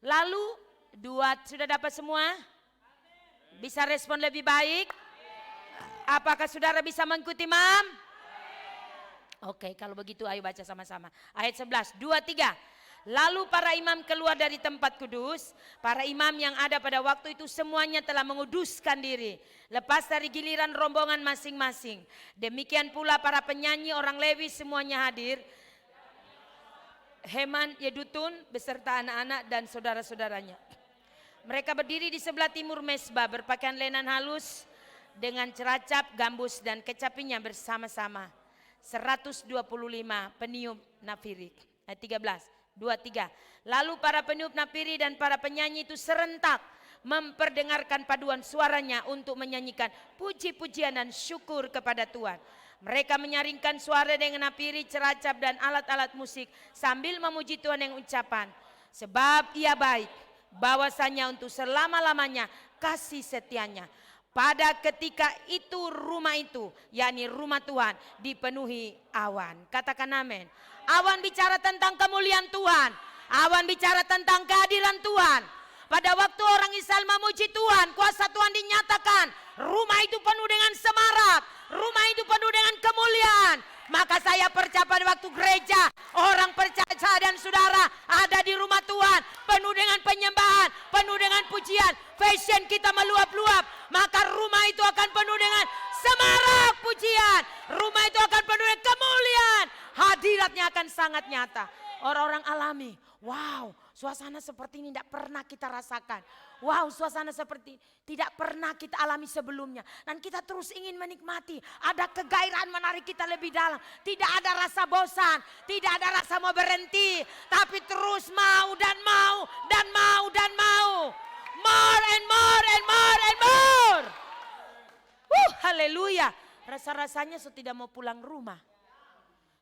Speaker 1: Lalu sudah dapat semua? Bisa respon lebih baik? Apakah saudara bisa mengikuti Mam? Oke, kalau begitu ayo baca sama-sama. Ayat 11, 2, 3. Lalu para imam keluar dari tempat kudus. Para imam yang ada pada waktu itu semuanya telah menguduskan diri. Lepas dari giliran rombongan masing-masing. Demikian pula para penyanyi orang Lewi semuanya hadir. Heman, Yedutun beserta anak-anak dan saudara-saudaranya. Mereka berdiri di sebelah timur mesbah berpakaian lenan halus dengan ceracap, gambus dan kecapinya bersama-sama. 125 peniup nafirik. Ayat 13, 2, 3. Lalu para peniup nafiri dan para penyanyi itu serentak memperdengarkan paduan suaranya untuk menyanyikan puji-pujian dan syukur kepada Tuhan. Mereka menyaringkan suara dengan nafiri, ceracap dan alat-alat musik sambil memuji Tuhan dengan ucapan, sebab Ia baik, bahwasanya untuk selama-lamanya kasih setianya. Pada ketika itu rumah itu, yakni rumah Tuhan, dipenuhi awan. Katakan amin. Awan bicara tentang kemuliaan Tuhan. Awan bicara tentang kehadiran Tuhan. Pada waktu orang Israel memuji Tuhan, kuasa Tuhan dinyatakan. Rumah itu penuh dengan semarak. Rumah itu penuh dengan kemuliaan. Maka saya percaya pada waktu gereja, orang percaya saya dan saudara ada di rumah Tuhan. Penuh dengan penyembahan, penuh dengan pujian. Fashion kita meluap-luap. Maka rumah itu akan penuh dengan semarak pujian. Rumah itu akan penuh dengan kemuliaan. Hadiratnya akan sangat nyata. Orang-orang alami, wow, suasana seperti ini tidak pernah kita rasakan. Wow, suasana seperti tidak pernah kita alami sebelumnya. Dan kita terus ingin menikmati. Ada kegairahan menarik kita lebih dalam. Tidak ada rasa bosan, tidak ada rasa mau berhenti. Tapi terus mau dan mau dan mau dan mau. More and more and more and more. Haleluya. Rasa-rasanya saya tidak mau pulang rumah.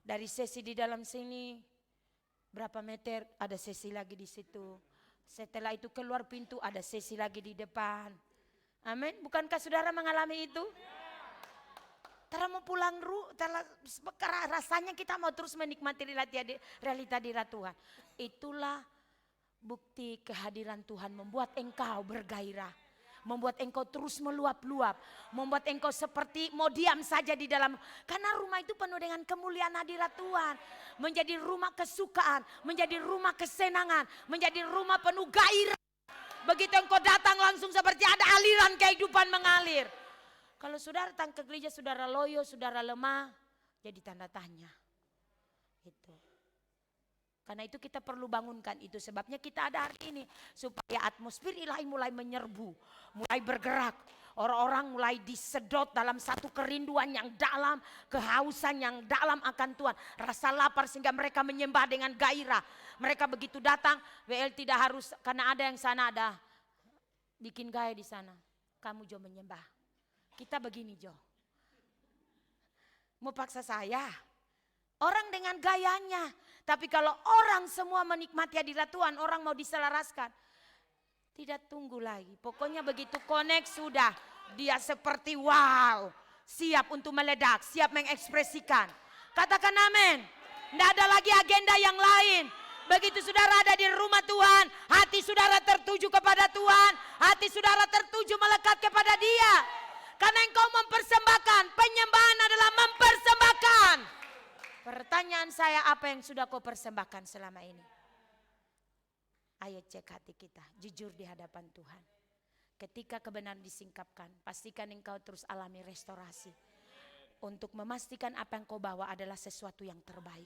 Speaker 1: Dari sesi di dalam sini, berapa meter ada sesi lagi di situ. Setelah itu keluar pintu ada sesi lagi di depan. Amin. Bukankah saudara mengalami itu? Karena mau pulang rasanya kita mau terus menikmati realita di Tuhan. Itulah bukti kehadiran Tuhan membuat engkau bergairah. Membuat engkau terus meluap-luap. Membuat engkau seperti mau diam saja di dalam. Karena rumah itu penuh dengan kemuliaan hadirat Tuhan. Menjadi rumah kesukaan. Menjadi rumah kesenangan. Menjadi rumah penuh gairah. Begitu engkau datang langsung seperti ada aliran kehidupan mengalir. Kalau saudara datang ke gereja, saudara loyo, saudara lemah. Jadi tanda tanya. Itu. Karena itu kita perlu bangunkan, itu sebabnya kita ada hari ini. Supaya atmosfer ilahi mulai menyerbu, mulai bergerak. Orang-orang mulai disedot dalam satu kerinduan yang dalam, kehausan yang dalam akan Tuhan. Rasa lapar sehingga mereka menyembah dengan gairah. Mereka begitu datang, WL tidak harus, karena ada yang sana ada. Bikin gaya di sana, kamu Jo menyembah. Kita begini Jo. Mau paksa saya? Orang dengan gayanya. Tapi kalau orang semua menikmati hadirat Tuhan, orang mau diselaraskan. Tidak tunggu lagi. Pokoknya begitu connect sudah. Dia seperti wow. Siap untuk meledak, siap mengekspresikan. Katakan amin. Tidak ada lagi agenda yang lain. Begitu saudara ada di rumah Tuhan, hati saudara tertuju kepada Tuhan. Hati saudara tertuju melekat kepada Dia. Karena engkau mempersembahkan, penyembahan adalah mempersembahkan. Pertanyaan saya, apa yang sudah kau persembahkan selama ini? Ayo cek hati kita, jujur di hadapan Tuhan. Ketika kebenaran disingkapkan, pastikan engkau terus alami restorasi. Untuk memastikan apa yang kau bawa adalah sesuatu yang terbaik.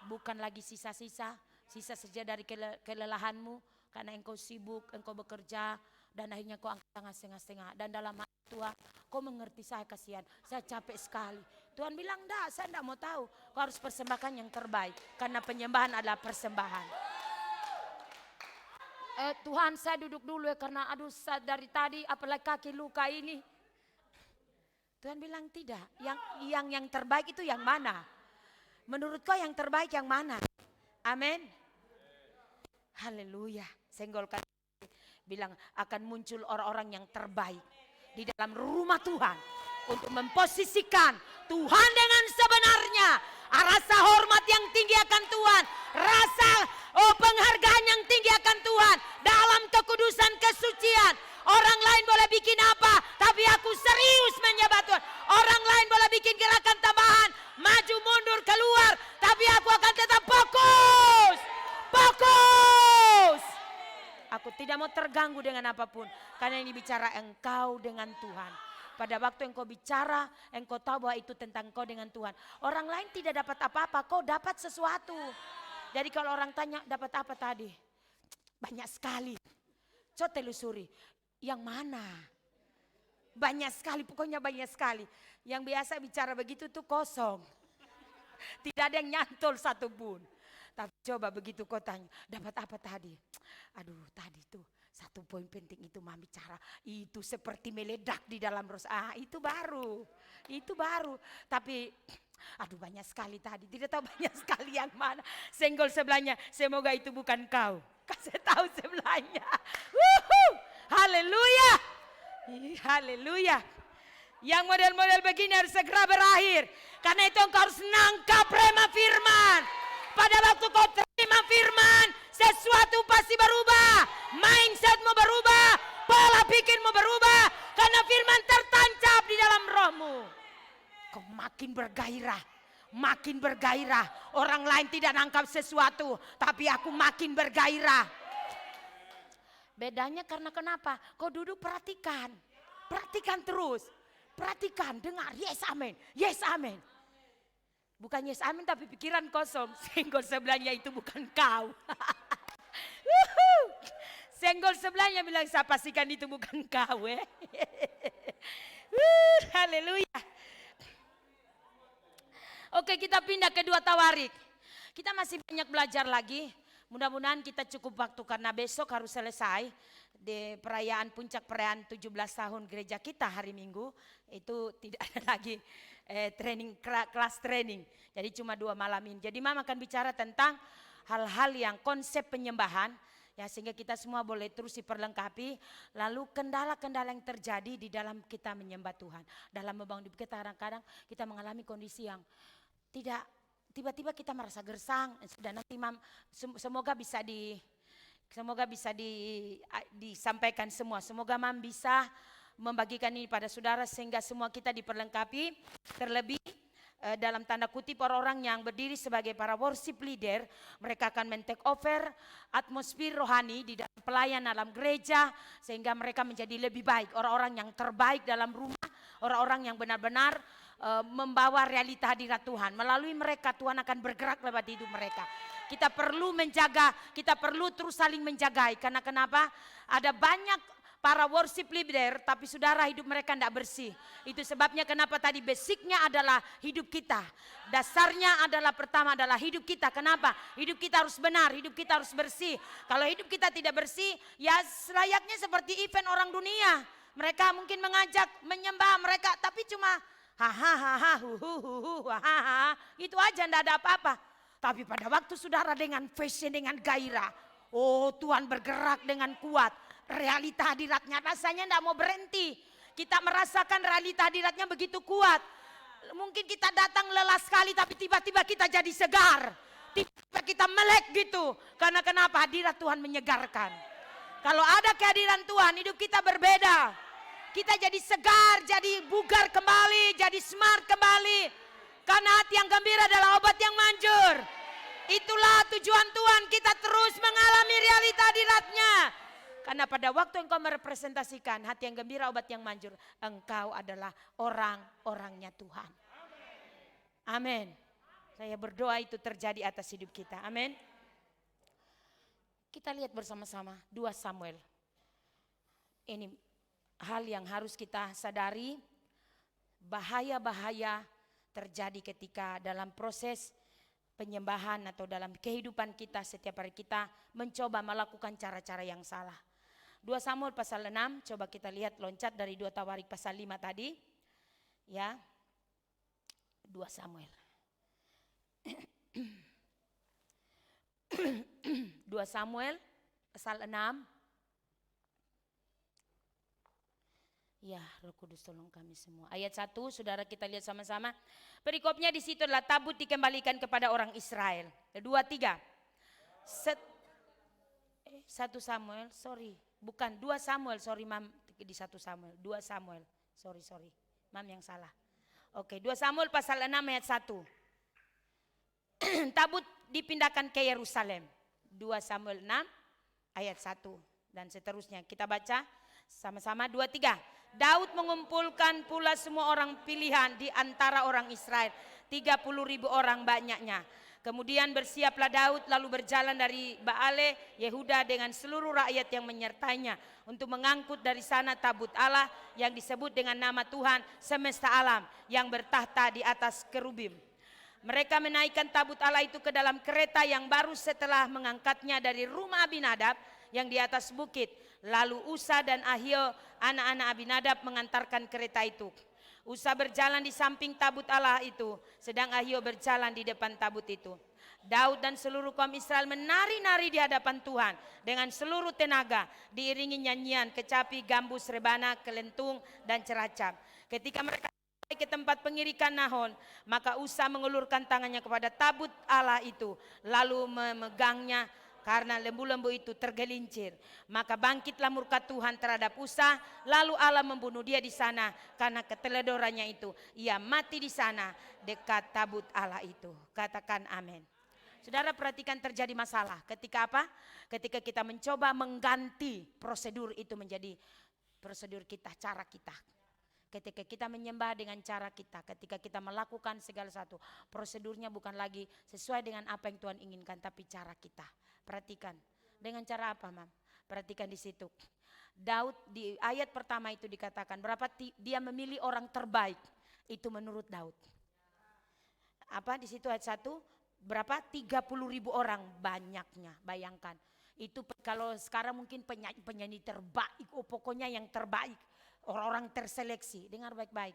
Speaker 1: Bukan lagi sisa-sisa, sisa saja dari kelelahanmu. Karena engkau sibuk, engkau bekerja, dan akhirnya kau angkat tangan setengah-setengah. Dan dalam hati Tuhan, kau mengerti saya kasihan, saya capek sekali. Tuhan bilang, enggak, saya enggak mau tahu. Kau harus persembahkan yang terbaik. Karena penyembahan adalah persembahan. Tuhan saya duduk dulu ya karena aduh dari tadi apalagi kaki luka ini. Tuhan bilang tidak. Yang terbaik itu yang mana? Menurut kau yang terbaik yang mana? Amin. Haleluya. Senggolkan. Bilang akan muncul orang-orang yang terbaik di dalam rumah Tuhan. Untuk memposisikan Tuhan dengan sebenarnya. Rasa hormat yang tinggi akan Tuhan. Rasa penghargaan yang tinggi akan Tuhan. Dalam kekudusan kesucian. Orang lain boleh bikin apa, tapi aku serius menyembah Tuhan. Orang lain boleh bikin gerakan tambahan. Maju mundur keluar. Tapi aku akan tetap fokus. Fokus. Aku tidak mau terganggu dengan apapun. Karena ini bicara engkau dengan Tuhan. Pada waktu engkau bicara, engkau tahu bahwa itu tentang kau dengan Tuhan. Orang lain tidak dapat apa-apa, kau dapat sesuatu. Jadi kalau orang tanya, dapat apa tadi? Banyak sekali. Coba telusuri, yang mana? Banyak sekali, pokoknya banyak sekali. Yang biasa bicara begitu tuh kosong. Tidak ada yang nyantol satupun. Tapi coba begitu kau tanya, dapat apa tadi? Aduh tadi tuh. Satu poin penting itu mami bicara, itu seperti meledak di dalam roh. Itu baru. Tapi aduh banyak sekali tadi, tidak tahu banyak sekali yang mana. Senggol sebelahnya, semoga itu bukan kau. Kasih tahu sebelahnya. Haleluya. Haleluya. Yang model-model begini harus segera berakhir. Karena itu engkau harus nangkap rema firman. Pada waktu kau terima firman, sesuatu pasti berubah. Mindsetmu berubah, pola pikirmu berubah. Karena firman tertancap di dalam rohmu. Kau makin bergairah, makin bergairah. Orang lain tidak nangkap sesuatu, tapi aku makin bergairah. Bedanya karena kenapa? Kau duduk perhatikan. Perhatikan terus. Perhatikan, dengar, yes amin, yes amin. Bukan yes amin tapi pikiran kosong. Senggol sebelahnya itu bukan kau. Senggol sebelahnya bilang saya pastikan itu bukan kau. Haleluya. Oke, kita pindah ke 2 Tawarik. Kita masih banyak belajar lagi. Mudah-mudahan kita cukup waktu karena besok harus selesai di perayaan puncak perayaan 17 tahun gereja kita hari Minggu. Itu tidak ada lagi kelas training. Jadi cuma 2 malam ini. Jadi Mama akan bicara tentang hal-hal yang konsep penyembahan. Ya, sehingga kita semua boleh terus diperlengkapi. Lalu kendala-kendala yang terjadi di dalam kita menyembah Tuhan. Dalam membangun hidup kita kadang-kadang kita mengalami kondisi yang tidak, tiba-tiba kita merasa gersang. Dan nanti semoga bisa disampaikan semua. Semoga Mam bisa membagikan ini pada saudara sehingga semua kita diperlengkapi. Terlebih dalam tanda kutip orang-orang yang berdiri sebagai para worship leader, mereka akan men-take over atmosfer rohani di dalam pelayanan dalam gereja sehingga mereka menjadi lebih baik, orang-orang yang terbaik dalam rumah, orang-orang yang benar-benar membawa realita hadirat Tuhan. Melalui mereka Tuhan akan bergerak lewat hidup mereka. Kita perlu menjaga, kita perlu terus saling menjagai. Karena kenapa? Ada banyak para worship leader tapi saudara hidup mereka tidak bersih. Itu sebabnya kenapa tadi basicnya adalah hidup kita. Dasarnya adalah pertama adalah hidup kita. Kenapa? Hidup kita harus benar, hidup kita harus bersih. Kalau hidup kita tidak bersih, ya selayaknya seperti event orang dunia. Mereka mungkin mengajak menyembah mereka tapi cuma hahaha itu aja, tidak ada apa-apa. Tapi pada waktu saudara dengan fashion, dengan gairah, oh Tuhan bergerak dengan kuat. Realita hadiratnya rasanya tidak mau berhenti. Kita merasakan realita hadiratnya begitu kuat. Mungkin kita datang lelah sekali tapi tiba-tiba kita jadi segar. Tiba-tiba kita melek gitu. Karena kenapa? Hadirat Tuhan menyegarkan. Kalau ada kehadiran Tuhan hidup kita berbeda. Kita jadi segar, jadi bugar kembali, jadi smart kembali. Karena hati yang gembira adalah obat yang manjur. Itulah tujuan Tuhan, kita terus mengalami realita hadiratnya. Karena pada waktu engkau merepresentasikan hati yang gembira, obat yang manjur, engkau adalah orang-orangnya Tuhan. Amin. Saya berdoa itu terjadi atas hidup kita. Amin. Kita lihat bersama-sama 2 Samuel. Ini hal yang harus kita sadari. Bahaya-bahaya terjadi ketika dalam proses penyembahan atau dalam kehidupan kita setiap hari kita mencoba melakukan cara-cara yang salah. 2 Samuel pasal 6, coba kita lihat loncat dari 2 Tawarik pasal 5 tadi. Ya. 2 Samuel. 2 Samuel pasal 6. Ya, Roh Kudus tolong kami semua. Ayat 1, saudara kita lihat sama-sama. Perikopnya di situ adalah tabut dikembalikan kepada orang Israel. 2, 3. 1 Samuel, sorry. Bukan 2 Samuel, sorry Mam, di 1 Samuel. 2 Samuel, sorry. Mam yang salah. Oke, 2 Samuel pasal 6 ayat 1. Tabut dipindahkan ke Yerusalem. 2 Samuel 6 ayat 1 dan seterusnya. Kita baca sama-sama 2, 3. Daud mengumpulkan pula semua orang pilihan di antara orang Israel. 30.000 orang banyaknya. Kemudian bersiaplah Daud lalu berjalan dari Baale Yehuda dengan seluruh rakyat yang menyertainya untuk mengangkut dari sana tabut Allah yang disebut dengan nama Tuhan semesta alam yang bertahta di atas kerubim. Mereka menaikkan tabut Allah itu ke dalam kereta yang baru setelah mengangkatnya dari rumah Abinadab yang di atas bukit. Lalu Usa dan Ahio anak-anak Abinadab mengantarkan kereta itu. Usa berjalan di samping tabut Allah itu, sedang Ahio berjalan di depan tabut itu. Daud dan seluruh kaum Israel menari-nari di hadapan Tuhan dengan seluruh tenaga, diiringi nyanyian, kecapi, gambus, rebana, kelentung, dan ceracap. Ketika mereka sampai ke tempat pengirikan Nahon, maka Usa mengulurkan tangannya kepada tabut Allah itu, lalu memegangnya. Karena lembu-lembu itu tergelincir, maka bangkitlah murka Tuhan terhadap Usa, lalu Allah membunuh dia di sana karena keteledorannya itu. Ia mati di sana dekat tabut Allah itu. Katakan amin. Saudara, perhatikan terjadi masalah ketika apa? Ketika kita mencoba mengganti prosedur itu menjadi prosedur kita, cara kita. Ketika kita menyembah dengan cara kita, ketika kita melakukan segala satu, prosedurnya bukan lagi sesuai dengan apa yang Tuhan inginkan, tapi cara kita. Perhatikan, dengan cara apa, Mam? Perhatikan di situ. Daud di ayat pertama itu dikatakan, berapa dia memilih orang terbaik, itu menurut Daud. Apa di situ ayat 1, berapa? 30.000 orang banyaknya, bayangkan. Itu kalau sekarang mungkin penyanyi terbaik, pokoknya yang terbaik. Orang-orang terseleksi, dengar baik-baik.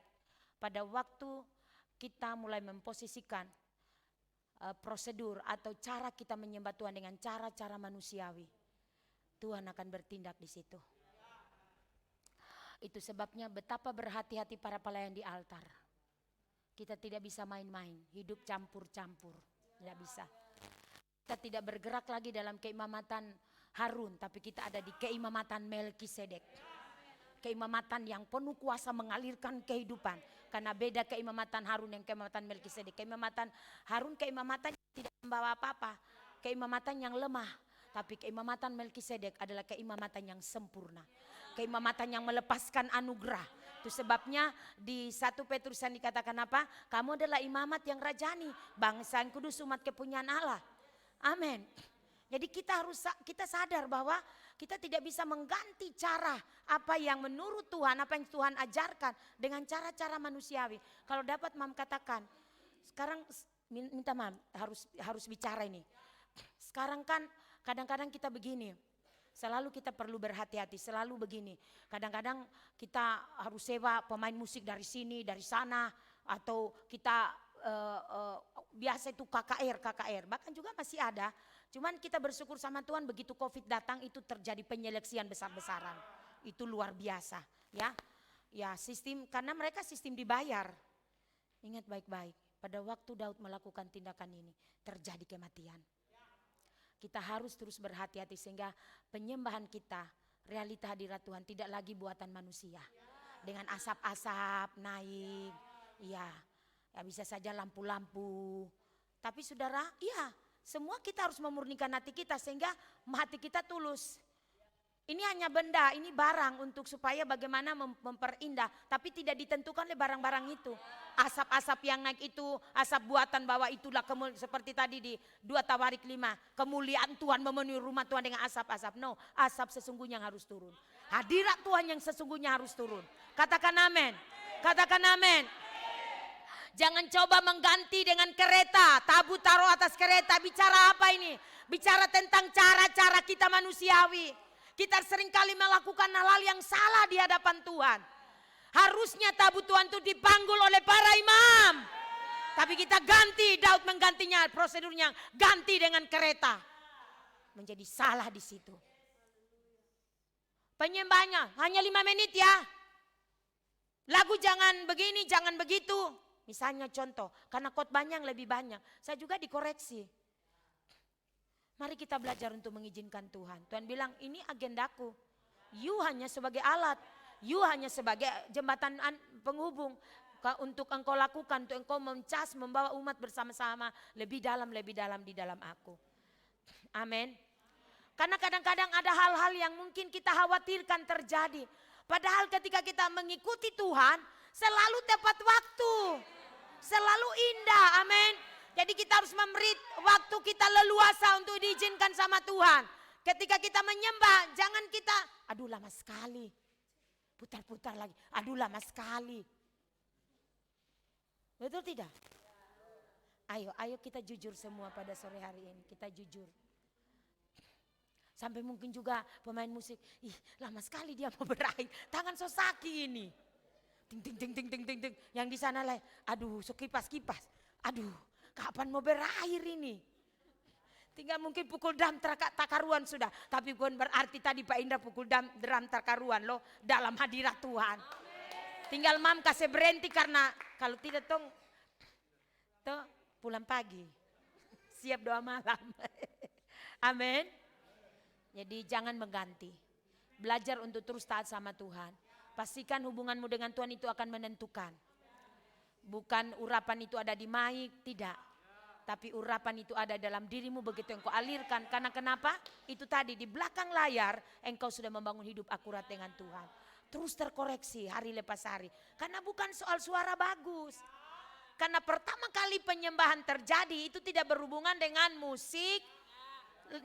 Speaker 1: Pada waktu kita mulai memposisikan prosedur atau cara kita menyembah Tuhan dengan cara-cara manusiawi, Tuhan akan bertindak di situ. Itu sebabnya betapa berhati-hati para pelayan di altar. Kita tidak bisa main-main, hidup campur-campur, tidak bisa. Kita tidak bergerak lagi dalam keimamatan Harun, tapi kita ada di keimamatan Melkisedek. Keimamatan yang penuh kuasa mengalirkan kehidupan. Karena beda keimamatan Harun yang keimamatan Melkisedek. Keimamatan Harun keimamatan yang tidak membawa apa-apa. Keimamatan yang lemah. Tapi keimamatan Melkisedek adalah keimamatan yang sempurna. Keimamatan yang melepaskan anugerah. Itu sebabnya di 1 Petrusan dikatakan apa? Kamu adalah imamat yang rajani. Bangsa yang kudus, umat kepunyaan Allah. Amin. Jadi kita sadar bahwa kita tidak bisa mengganti cara apa yang menurut Tuhan, apa yang Tuhan ajarkan dengan cara-cara manusiawi. Kalau dapat Mam katakan, sekarang minta Mam harus bicara ini. Sekarang kan kadang-kadang kita begini, selalu kita perlu berhati-hati, selalu begini. Kadang-kadang kita harus sewa pemain musik dari sini, dari sana, atau kita biasa itu KKR, bahkan juga masih ada. Cuman kita bersyukur sama Tuhan begitu COVID datang itu terjadi penyeleksian besar-besaran. Itu luar biasa, ya. Ya, sistem karena mereka sistem dibayar. Ingat baik-baik, pada waktu Daud melakukan tindakan ini terjadi kematian. Kita harus terus berhati-hati sehingga penyembahan kita, realita hadirat Tuhan tidak lagi buatan manusia. Dengan asap-asap naik, ya bisa saja lampu-lampu. Tapi saudara, iya, semua kita harus memurnikan hati kita sehingga hati kita tulus. Ini hanya benda, ini barang untuk supaya bagaimana memperindah. Tapi tidak ditentukan oleh barang-barang itu. Asap-asap yang naik itu, asap buatan bahwa itulah seperti tadi di 2 Tawarik 5. Kemuliaan Tuhan memenuhi rumah Tuhan dengan asap-asap. No, asap sesungguhnya harus turun. Hadirat Tuhan yang sesungguhnya harus turun. Katakan amin. Katakan amin. Jangan coba mengganti dengan kereta, tabu taruh atas kereta. Bicara apa ini? Bicara tentang cara-cara kita manusiawi. Kita seringkali melakukan hal-hal yang salah di hadapan Tuhan. Harusnya tabu Tuhan itu dipanggul oleh para imam. Tapi kita ganti, Daud menggantinya, prosedurnya ganti dengan kereta. Menjadi salah di situ. Penyembahnya hanya 5 menit ya. Lagu jangan begini, jangan begitu. Misalnya contoh, karena khotbahnya yang lebih banyak. Saya juga dikoreksi. Mari kita belajar untuk mengizinkan Tuhan. Tuhan bilang ini agendaku. You hanya sebagai alat. You hanya sebagai jembatan penghubung. Untuk engkau lakukan, untuk engkau memcas, membawa umat bersama-sama. Lebih dalam di dalam aku. Amin. Karena kadang-kadang ada hal-hal yang mungkin kita khawatirkan terjadi. Padahal ketika kita mengikuti Tuhan, selalu tepat waktu. Selalu indah, amin. Jadi kita harus memberi waktu kita leluasa untuk diizinkan sama Tuhan. Ketika kita menyembah, jangan kita, aduh lama sekali. Putar-putar lagi, aduh lama sekali. Betul tidak? Ayo kita jujur semua pada sore hari ini, kita jujur. Sampai mungkin juga pemain musik, lama sekali dia mau berakhir, tangan sosaki ini. Ting ting ting ting ting ting ting. Yang di sana lah, aduh sekipas-kipas, aduh. Kapan mau berakhir ini? Tinggal mungkin pukul drum takaruan sudah. Tapi bukan berarti tadi Pak Indra pukul drum takaruan loh. Dalam hadirat Tuhan. Tinggal mam kasih berhenti karena kalau tidak toh pulang pagi. Siap doa malam. Amin. Jadi jangan mengganti. Belajar untuk terus taat sama Tuhan. Pastikan hubunganmu dengan Tuhan itu akan menentukan. Bukan urapan itu ada di mic, tidak. Tapi urapan itu ada dalam dirimu begitu engkau alirkan. Karena kenapa? Itu tadi di belakang layar engkau sudah membangun hidup akurat dengan Tuhan. terus terkoreksi hari lepas hari. Karena bukan soal suara bagus. Karena pertama kali penyembahan terjadi itu tidak berhubungan dengan musik,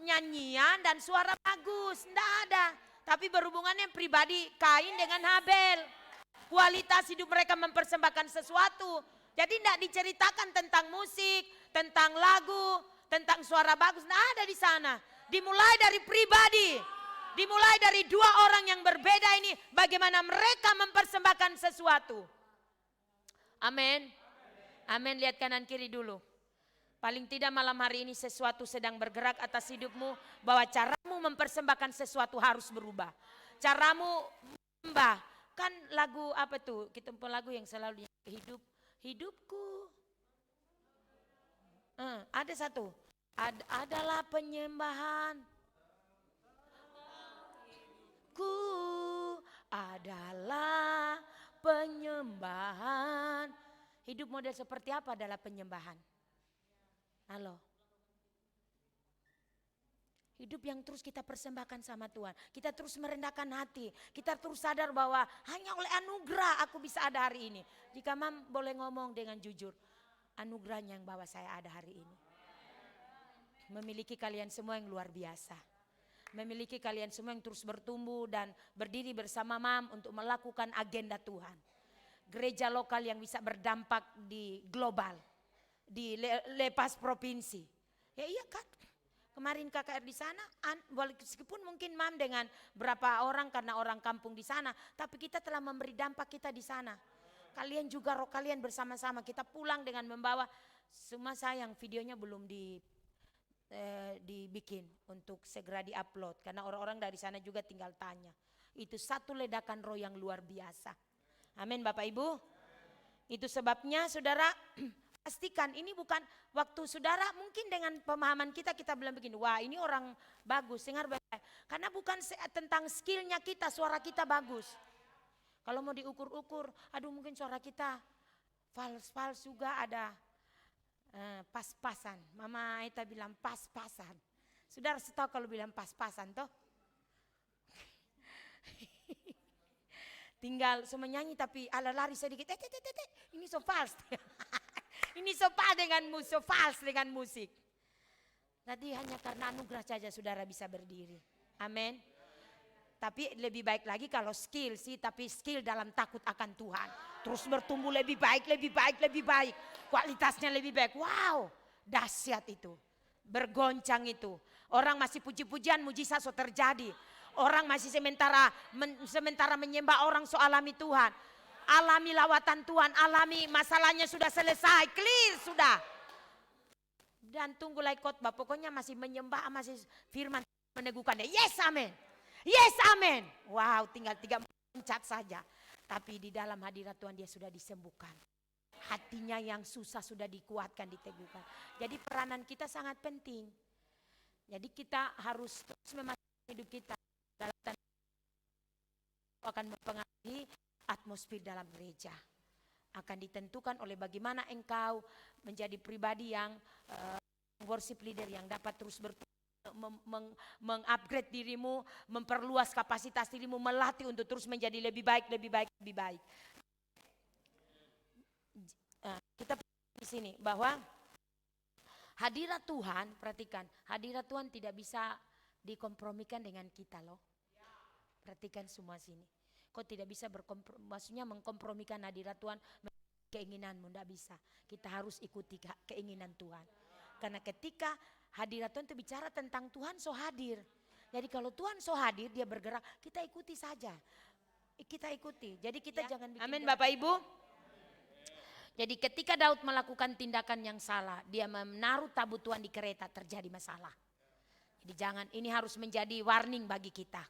Speaker 1: nyanyian dan suara bagus. Tidak ada. Tapi berhubungannya pribadi Kain dengan Habel. Kualitas hidup mereka mempersembahkan sesuatu. Jadi tidak diceritakan tentang musik, tentang lagu, tentang suara bagus. Tidak ada di sana. Dimulai dari pribadi. Dimulai dari dua orang yang berbeda ini. Bagaimana mereka mempersembahkan sesuatu. Amin. Amin. Lihat kanan kiri dulu. Paling tidak malam hari ini sesuatu sedang bergerak atas hidupmu. Bahwa caramu mempersembahkan sesuatu harus berubah. Caramu menyembah. Kan lagu apa tuh? Kita pun lagu yang selalu hidupku. Ada satu. Adalah penyembahan. Ku adalah penyembahan. Hidup model seperti apa adalah penyembahan? Halo. Hidup yang terus kita persembahkan sama Tuhan. Kita terus merendahkan hati. Kita terus sadar bahwa hanya oleh anugerah aku bisa ada hari ini. Jika Mam boleh ngomong dengan jujur. Anugerahnya yang bawa saya ada hari ini. Memiliki kalian semua yang luar biasa. Memiliki kalian semua yang terus bertumbuh dan berdiri bersama Mam untuk melakukan agenda Tuhan. Gereja lokal yang bisa berdampak di global. Di lepas provinsi. Ya iya kan. Kemarin KKR di sana, meskipun mungkin Mam dengan berapa orang karena orang kampung di sana. Tapi kita telah memberi dampak kita di sana. Kalian juga roh kalian bersama-sama. Kita pulang dengan membawa. Cuma sayang videonya belum dibikin untuk segera diupload. Karena orang-orang dari sana juga tinggal tanya. Itu satu ledakan roh yang luar biasa. Amin Bapak Ibu. Itu sebabnya saudara pastikan ini bukan waktu saudara mungkin dengan pemahaman kita bilang begini. Wah ini orang bagus. Dengar baik-baik. Karena bukan tentang skillnya kita, suara kita bagus. Kalau mau diukur-ukur, aduh mungkin suara kita fals juga ada pas-pasan. Mama Aita bilang pas-pasan. Saudara tahu kalau bilang pas-pasan toh? Tinggal so menyanyi tapi ala lari sedikit. Ini so fals. Ini so fals dengan musik. Tadi hanya karena anugerah saja saudara bisa berdiri. Amin. Tapi lebih baik lagi kalau skill sih, tapi skill dalam takut akan Tuhan. Terus bertumbuh lebih baik. Kualitasnya lebih baik. Wow, dahsyat itu. Bergoncang itu. Orang masih puji-pujian, mujizat so terjadi. Orang masih sementara menyembah orang so alami Tuhan. Alami lawatan Tuhan, alami masalahnya sudah selesai, clear sudah. Dan tunggu lagi khotbah, pokoknya masih menyembah, masih firman meneguhkannya. Yes, amin. Yes, amin. Wow, tinggal 3 mencat saja. Tapi di dalam hadirat Tuhan dia sudah disembuhkan. Hatinya yang susah sudah dikuatkan, diteguhkan. Jadi peranan kita sangat penting. Jadi kita harus terus memastikan hidup kita. Dalam akan mempengaruhi atmosfer dalam gereja. Akan ditentukan oleh bagaimana engkau menjadi pribadi yang worship leader yang dapat terus mengupgrade dirimu, memperluas kapasitas dirimu, melatih untuk terus menjadi lebih baik. Kita di sini bahwa hadirat Tuhan, perhatikan, hadirat Tuhan tidak bisa dikompromikan dengan kita loh. Perhatikan semua sini. Kau tidak bisa maksudnya mengkompromikan hadirat Tuhan keinginanmu, tidak bisa. Kita harus ikuti keinginan Tuhan. Karena ketika hadirat Tuhan itu bicara tentang Tuhan so hadir. Jadi kalau Tuhan so hadir, dia bergerak, kita ikuti saja. Kita ikuti. Jadi kita jangan bikin. Amin Bapak Ibu. Jadi ketika Daud melakukan tindakan yang salah, dia menaruh tabut Tuhan di kereta, terjadi masalah. Jadi jangan, ini harus menjadi warning bagi kita.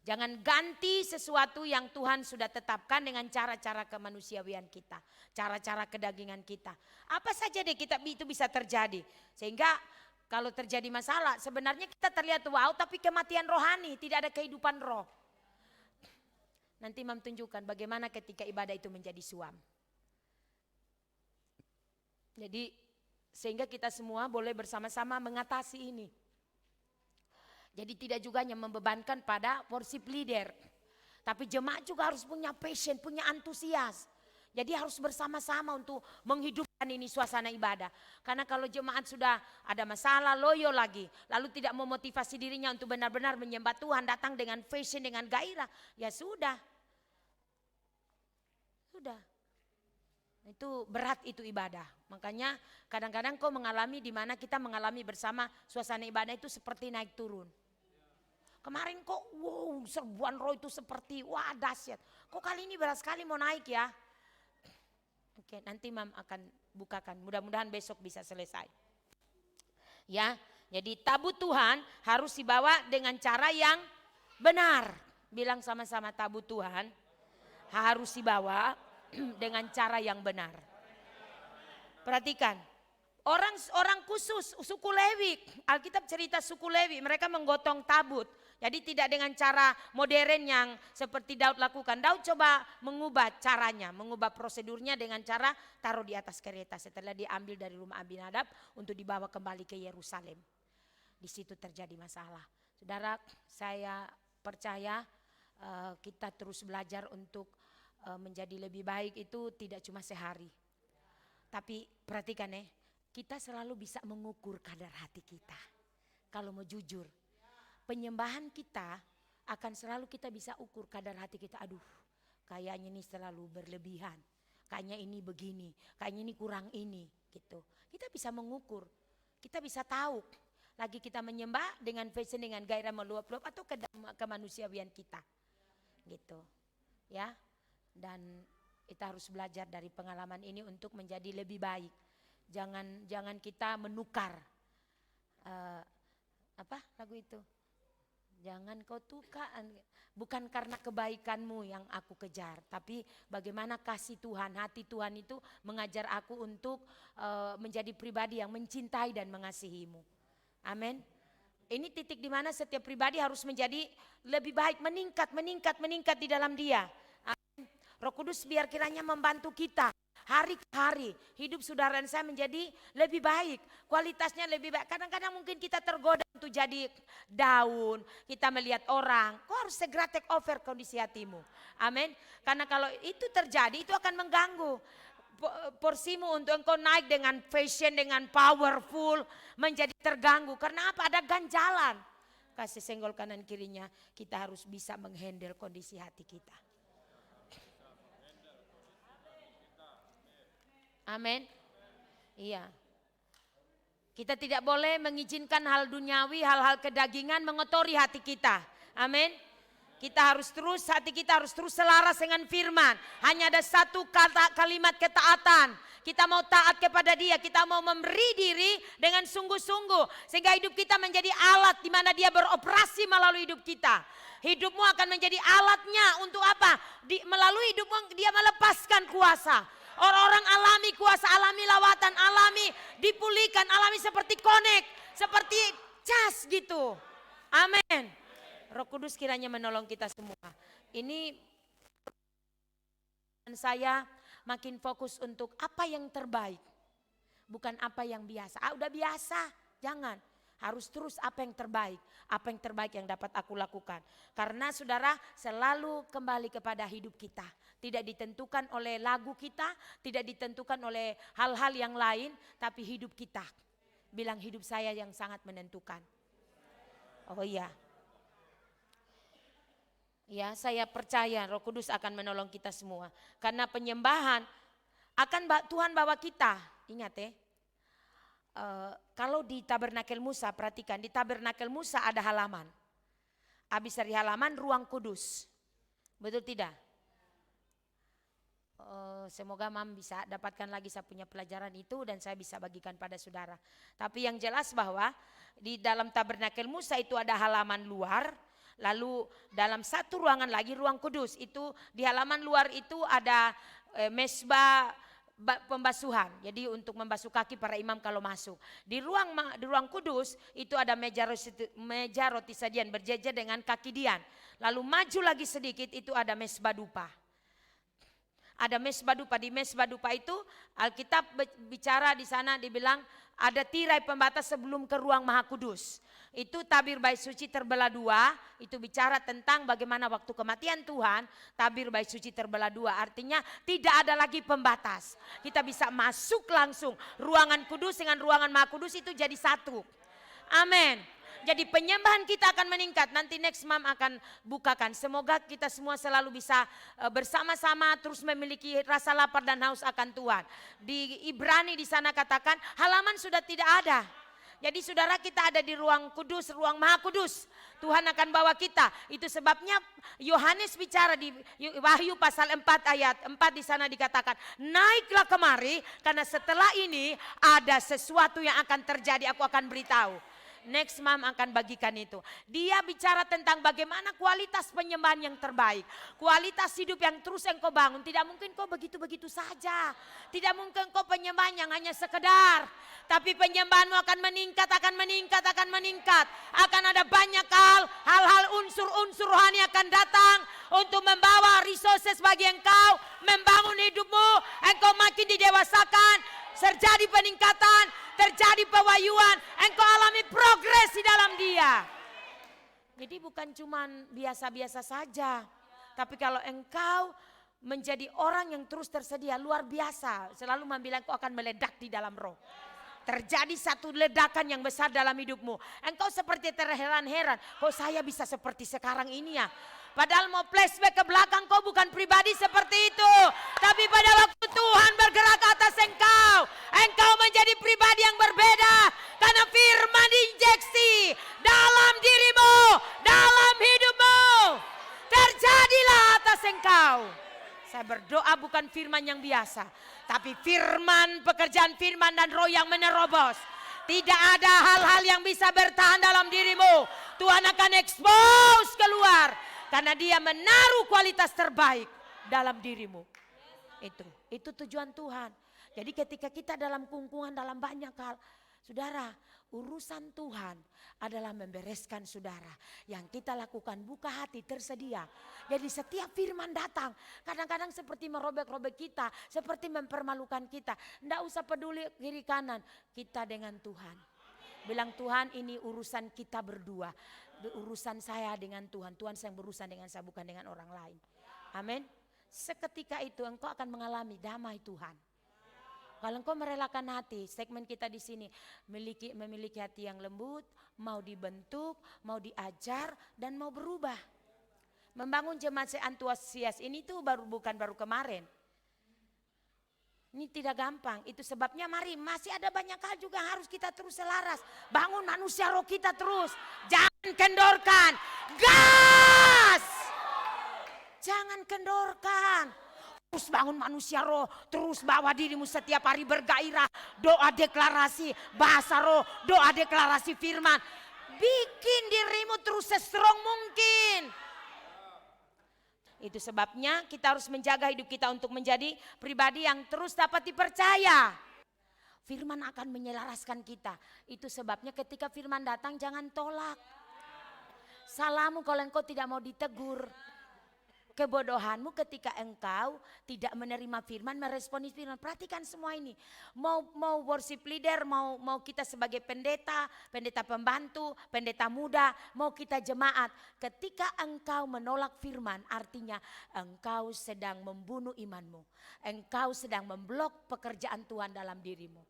Speaker 1: Jangan ganti sesuatu yang Tuhan sudah tetapkan dengan cara-cara kemanusiawian kita. Cara-cara kedagingan kita. Apa saja deh itu bisa terjadi. Sehingga kalau terjadi masalah sebenarnya kita terlihat wow tapi kematian rohani. Tidak ada kehidupan roh. Nanti Mam tunjukkan bagaimana ketika ibadah itu menjadi suam. Jadi sehingga kita semua boleh bersama-sama mengatasi ini. Jadi tidak juga hanya membebankan pada worship leader. Tapi jemaat juga harus punya passion, punya antusias. Jadi harus bersama-sama untuk menghidupkan ini suasana ibadah. Karena kalau jemaat sudah ada masalah, loyo lagi. Lalu tidak memotivasi dirinya untuk benar-benar menyembah Tuhan, datang dengan passion, dengan gairah. Ya sudah. Sudah. Itu berat itu ibadah. Makanya kadang-kadang kau mengalami di mana kita mengalami bersama suasana ibadah itu seperti naik turun. Kemarin kok wow serbuan roh itu seperti wah dahsyat. Kok kali ini berat sekali mau naik ya. Oke, nanti Mam akan bukakan. Mudah-mudahan besok bisa selesai. Ya, jadi tabut Tuhan harus dibawa dengan cara yang benar. Bilang sama-sama tabut Tuhan harus dibawa dengan cara yang benar. Perhatikan, orang khusus suku Lewi, Alkitab cerita suku Lewi, mereka menggotong tabut. Jadi tidak dengan cara modern yang seperti Daud lakukan. Daud coba mengubah caranya, mengubah prosedurnya dengan cara taruh di atas kereta setelah diambil dari rumah Abinadab untuk dibawa kembali ke Yerusalem. Di situ terjadi masalah. Saudara, saya percaya kita terus belajar untuk menjadi lebih baik itu tidak cuma sehari. Tapi perhatikan kita selalu bisa mengukur kadar hati kita. Kalau mau jujur. Penyembahan kita akan selalu kita bisa ukur kadar hati kita. Aduh, kayaknya ini selalu berlebihan. Kayaknya ini begini, kayaknya ini kurang ini gitu. Kita bisa mengukur, kita bisa tahu. Lagi kita menyembah dengan passion, dengan gairah meluap-luap atau kemanusiaan kita. Gitu. Ya. Dan kita harus belajar dari pengalaman ini untuk menjadi lebih baik. Jangan kita menukar apa lagu itu? Jangan kau tukar, bukan karena kebaikanmu yang aku kejar, tapi bagaimana kasih Tuhan, hati Tuhan itu mengajar aku untuk menjadi pribadi yang mencintai dan mengasihimu. Amin. Ini titik di mana setiap pribadi harus menjadi lebih baik, meningkat di dalam Dia. Amin. Roh Kudus biar kiranya membantu kita. Hari ke hari hidup saudara dan saya menjadi lebih baik, kualitasnya lebih baik. Kadang-kadang mungkin kita tergoda untuk jadi down, kita melihat orang, kau harus segera take over kondisi hatimu. Amin. Karena kalau itu terjadi itu akan mengganggu porsimu untuk engkau naik dengan passion, dengan powerful, menjadi terganggu. Karena apa? Ada ganjalan. Kasih senggol kanan kirinya, kita harus bisa menghandle kondisi hati kita. Amin. Iya. Kita tidak boleh mengizinkan hal duniawi, hal-hal kedagingan mengotori hati kita. Amin. Kita harus terus, hati kita harus terus selaras dengan firman. Hanya ada satu kalimat ketaatan. Kita mau taat kepada Dia, kita mau memberi diri dengan sungguh-sungguh. Sehingga hidup kita menjadi alat di mana Dia beroperasi melalui hidup kita. Hidupmu akan menjadi alatnya untuk apa? Melalui hidupmu Dia melepaskan kuasa. Orang-orang alami kuasa, alami lawatan, alami dipulihkan, alami seperti connect, seperti cas gitu. Amin. Roh Kudus kiranya menolong kita semua. Ini saya makin fokus untuk apa yang terbaik. Bukan apa yang biasa. Udah biasa, jangan. Harus terus apa yang terbaik. Apa yang terbaik yang dapat aku lakukan. Karena saudara selalu kembali kepada hidup kita. Tidak ditentukan oleh lagu kita. Tidak ditentukan oleh hal-hal yang lain. Tapi hidup kita. Bilang hidup saya yang sangat menentukan. Oh iya. Ya, saya percaya Roh Kudus akan menolong kita semua. Karena penyembahan akan Tuhan bawa kita. Ingat kalau di Tabernakel Musa, perhatikan di Tabernakel Musa ada halaman. Habis dari halaman ruang kudus. Betul tidak? Semoga Mam bisa dapatkan lagi saya punya pelajaran itu dan saya bisa bagikan pada saudara. Tapi yang jelas bahwa di dalam Tabernakel Musa itu ada halaman luar. Lalu dalam satu ruangan lagi ruang kudus. Itu di halaman luar itu ada mesbah pembasuhan. Jadi untuk membasuh kaki para imam kalau masuk. Di ruang kudus itu ada meja roti sajian berjejer dengan kaki dian. Lalu maju lagi sedikit itu ada mesbah dupa. Ada mesbah dupa. Di mesbah dupa itu Alkitab bicara di sana dibilang ada tirai pembatas sebelum ke ruang maha kudus. Itu tabir bait suci terbelah dua, itu bicara tentang bagaimana waktu kematian Tuhan, tabir bait suci terbelah dua. Artinya tidak ada lagi pembatas. Kita bisa masuk langsung. Ruangan kudus dengan ruangan maha kudus itu jadi satu. Amin. Jadi penyembahan kita akan meningkat. Nanti next mom akan bukakan. Semoga kita semua selalu bisa bersama-sama terus memiliki rasa lapar dan haus akan Tuhan. Di Ibrani di sana katakan halaman sudah tidak ada. Jadi saudara, kita ada di ruang kudus, ruang maha kudus. Tuhan akan bawa kita. Itu sebabnya Yohanes bicara di Wahyu pasal 4 ayat 4 di sana dikatakan, naiklah kemari karena setelah ini ada sesuatu yang akan terjadi, aku akan beritahu. Next mom akan bagikan itu. Dia bicara tentang bagaimana kualitas penyembahan yang terbaik. Kualitas hidup yang terus engkau bangun. Tidak mungkin kau begitu-begitu saja. Tidak mungkin kau penyembahan yang hanya sekedar. Tapi penyembahanmu akan meningkat, akan meningkat, akan meningkat. Akan ada banyak hal-hal unsur-unsur rohani akan datang. Untuk membawa resources bagi engkau. Membangun hidupmu. Engkau makin didewasakan. Terjadi peningkatan, terjadi pewahyuan, engkau alami progres di dalam dia. Jadi bukan cuma biasa-biasa saja, tapi kalau engkau menjadi orang yang terus tersedia, luar biasa, selalu membilang engkau akan meledak di dalam roh. Terjadi satu ledakan yang besar dalam hidupmu. Engkau seperti terheran-heran, kok saya bisa seperti sekarang ini ya. Padahal mau flashback ke belakang, kau bukan pribadi seperti itu. Tapi pada waktu Tuhan bergerak atas engkau, engkau menjadi pribadi yang berbeda. Karena firman diinjeksi dalam dirimu, dalam hidupmu. Terjadilah atas engkau. Saya berdoa bukan firman yang biasa, tapi firman, pekerjaan firman dan roh yang menerobos. Tidak ada hal-hal yang bisa bertahan dalam dirimu. Tuhan akan expose keluar. Karena dia menaruh kualitas terbaik dalam dirimu. Itu tujuan Tuhan. Jadi ketika kita dalam kungkungan, dalam banyak hal. Saudara, urusan Tuhan adalah membereskan saudara. Yang kita lakukan buka hati, tersedia. Jadi setiap firman datang. Kadang-kadang seperti merobek-robek kita. Seperti mempermalukan kita. Tidak usah peduli kiri kanan. Kita dengan Tuhan. Bilang Tuhan, ini urusan kita berdua. Urusan saya dengan Tuhan. Tuhan sedang berurusan dengan saya, bukan dengan orang lain. Amin. Seketika itu engkau akan mengalami damai Tuhan. Kalau engkau merelakan hati, segmen kita di sini memiliki hati yang lembut, mau dibentuk, mau diajar dan mau berubah. Membangun jemaat seantusias ini tuh bukan baru kemarin. Ini tidak gampang, itu sebabnya mari masih ada banyak hal juga harus kita terus selaras. Bangun manusia roh kita terus, jangan kendorkan, gas! Jangan kendorkan, terus bangun manusia roh, terus bawa dirimu setiap hari bergairah. Doa deklarasi, bahasa roh, doa deklarasi firman. Bikin dirimu terus sestrong mungkin. Itu sebabnya kita harus menjaga hidup kita untuk menjadi pribadi yang terus dapat dipercaya. Firman akan menyelaraskan kita. Itu sebabnya ketika firman datang jangan tolak. Salahmu kalau engkau tidak mau ditegur. Kebodohanmu ketika engkau tidak menerima firman, meresponi firman. Perhatikan semua ini. Mau worship leader, mau kita sebagai pendeta pembantu, pendeta muda, mau kita jemaat. Ketika engkau menolak firman, artinya engkau sedang membunuh imanmu. Engkau sedang memblok pekerjaan Tuhan dalam dirimu.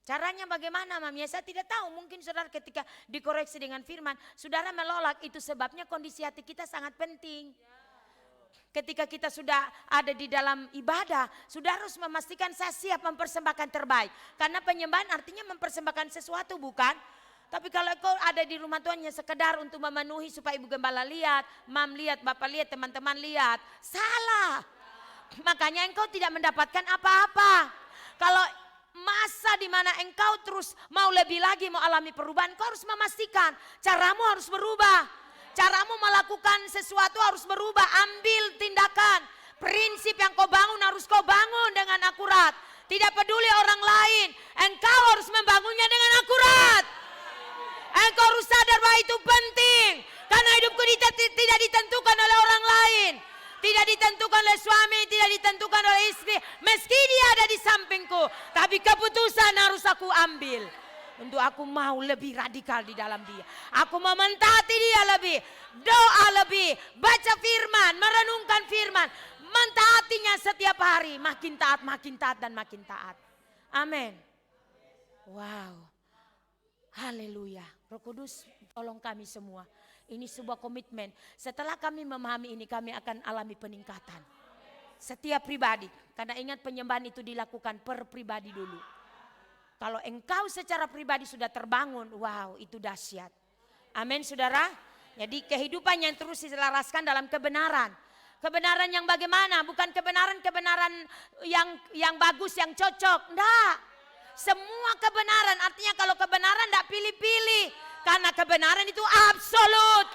Speaker 1: Caranya bagaimana, Mami? Saya tidak tahu. Mungkin saudara ketika dikoreksi dengan firman, saudara menolak. Itu sebabnya kondisi hati kita sangat penting. Ketika kita sudah ada di dalam ibadah, sudah harus memastikan saya siap mempersembahkan terbaik. Karena penyembahan artinya mempersembahkan sesuatu, bukan? Tapi kalau kau ada di rumah Tuhan hanya sekedar untuk memenuhi supaya ibu gembala lihat, mam lihat, bapak lihat, teman-teman lihat, salah. Makanya engkau tidak mendapatkan apa-apa. Kalau masa di mana engkau terus mau lebih lagi, mau alami perubahan, kau harus memastikan caramu harus berubah. Caramu melakukan sesuatu harus berubah, ambil tindakan. Prinsip yang kau bangun harus kau bangun dengan akurat. Tidak peduli orang lain, engkau harus membangunnya dengan akurat. Engkau harus sadar bahwa itu penting. Karena hidupku tidak ditentukan oleh orang lain. Tidak ditentukan oleh suami, tidak ditentukan oleh istri. Meski dia ada di sampingku, tapi keputusan harus aku ambil. Untuk aku mau lebih radikal di dalam dia. Aku mau mentaati dia lebih. Doa lebih. Baca firman. Merenungkan firman. Mentaatinya setiap hari. Makin taat dan makin taat. Amin. Wow. Haleluya. Roh Kudus tolong kami semua. Ini sebuah komitmen. Setelah kami memahami ini kami akan alami peningkatan. Setiap pribadi. Karena ingat penyembahan itu dilakukan per pribadi dulu. Kalau engkau secara pribadi sudah terbangun, wow itu dahsyat. Amin saudara. Jadi kehidupan yang terus diselaraskan dalam kebenaran. Kebenaran yang bagaimana? Bukan kebenaran yang bagus, yang cocok. Enggak. Semua kebenaran, artinya kalau kebenaran enggak pilih-pilih. Karena kebenaran itu absolut.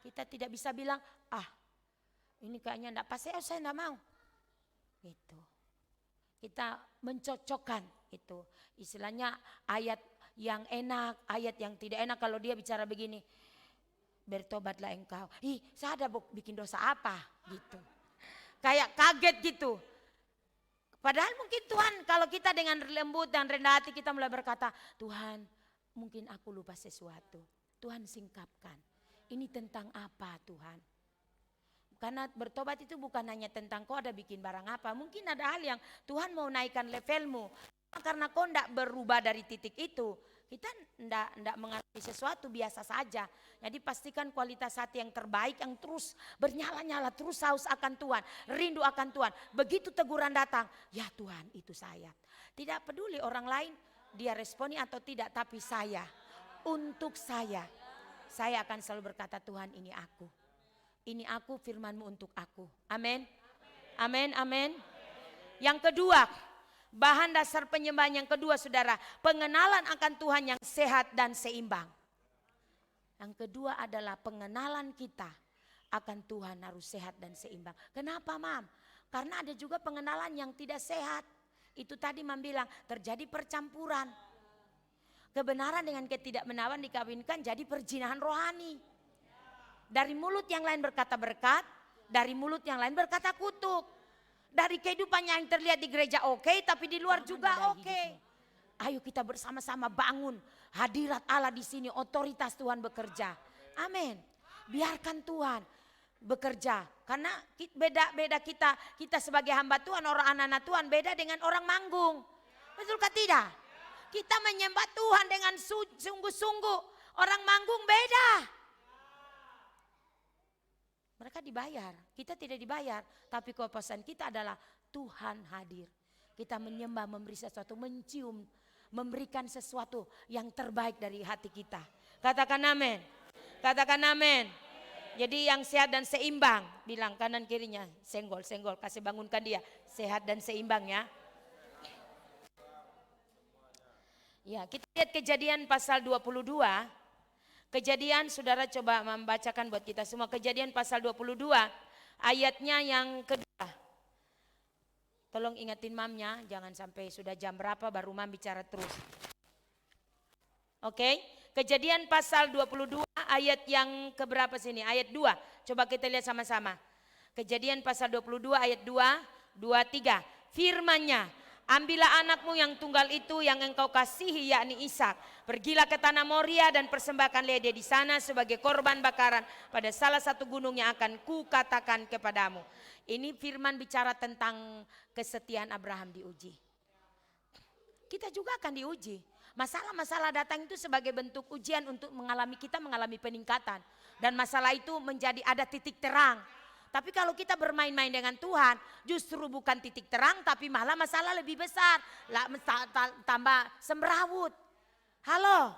Speaker 1: Kita tidak bisa bilang, ini kayaknya enggak pas, saya enggak mau. Gitu. Kita mencocokkan itu. Istilahnya ayat yang enak, ayat yang tidak enak. Kalau dia bicara begini, bertobatlah engkau. Saya ada bikin dosa apa? Gitu. Kayak kaget gitu. Padahal mungkin Tuhan kalau kita dengan lembut dan rendah hati kita mulai berkata, Tuhan mungkin aku lupa sesuatu. Tuhan singkapkan. Ini tentang apa Tuhan? Karena bertobat itu bukan hanya tentang kau ada bikin barang apa. Mungkin ada hal yang Tuhan mau naikkan levelmu. Karena kau tidak berubah dari titik itu. Kita tidak mengalami sesuatu biasa saja. Jadi pastikan kualitas hati yang terbaik. Yang terus bernyala-nyala. Terus haus akan Tuhan. Rindu akan Tuhan. Begitu teguran datang. Ya Tuhan itu saya. Tidak peduli orang lain. Dia responi atau tidak. Tapi saya. Untuk saya. Saya akan selalu berkata Tuhan ini aku. Ini aku firman-Mu untuk aku. Amin. Amin, amin. Yang kedua, bahan dasar penyembahan yang kedua saudara. Pengenalan akan Tuhan yang sehat dan seimbang. Yang kedua adalah pengenalan kita akan Tuhan harus sehat dan seimbang. Kenapa Mam? Karena ada juga pengenalan yang tidak sehat. Itu tadi Mam bilang terjadi percampuran. Kebenaran dengan ketidakbenaran dikawinkan jadi perzinahan rohani. Dari mulut yang lain berkata berkat, dari mulut yang lain berkata kutuk. Dari kehidupan yang terlihat di gereja oke, tapi di luar juga oke. Ayo kita bersama-sama bangun hadirat Allah di sini, otoritas Tuhan bekerja. Amin. Biarkan Tuhan bekerja. Karena beda kita sebagai hamba Tuhan, orang anak-anak Tuhan beda dengan orang manggung. Betulkah tidak? Kita menyembah Tuhan dengan sungguh-sungguh. Orang manggung beda. Mereka dibayar, kita tidak dibayar. Tapi kepuasan kita adalah Tuhan hadir. Kita menyembah, memberi sesuatu, mencium, memberikan sesuatu yang terbaik dari hati kita. Katakan amin. Katakan amin. Jadi yang sehat dan seimbang. Bilang kanan kirinya, senggol, kasih bangunkan dia. Sehat dan seimbang ya. Ya, kita lihat Kejadian pasal 22. Kejadian saudara coba membacakan buat kita semua. Kejadian pasal 22 ayatnya yang kedua. Tolong ingatin mamnya, jangan sampai sudah jam berapa baru mam bicara terus. Oke, Kejadian pasal 22 ayat yang keberapa sini? Ayat 2. Coba kita lihat sama-sama. Kejadian pasal 22 ayat 2, 3. Firman-Nya, ambillah anakmu yang tunggal itu yang engkau kasihi yakni Ishak. Pergilah ke tanah Moria dan persembahkanlah dia di sana sebagai korban bakaran pada salah satu gunung yang akan kukatakan kepadamu. Ini firman bicara tentang kesetiaan Abraham diuji. Kita juga akan diuji. Masalah-masalah datang itu sebagai bentuk ujian untuk kita mengalami peningkatan. Dan masalah itu menjadi ada titik terang. Tapi kalau kita bermain-main dengan Tuhan, justru bukan titik terang, tapi malah masalah lebih besar. Tambah semrawut. Halo,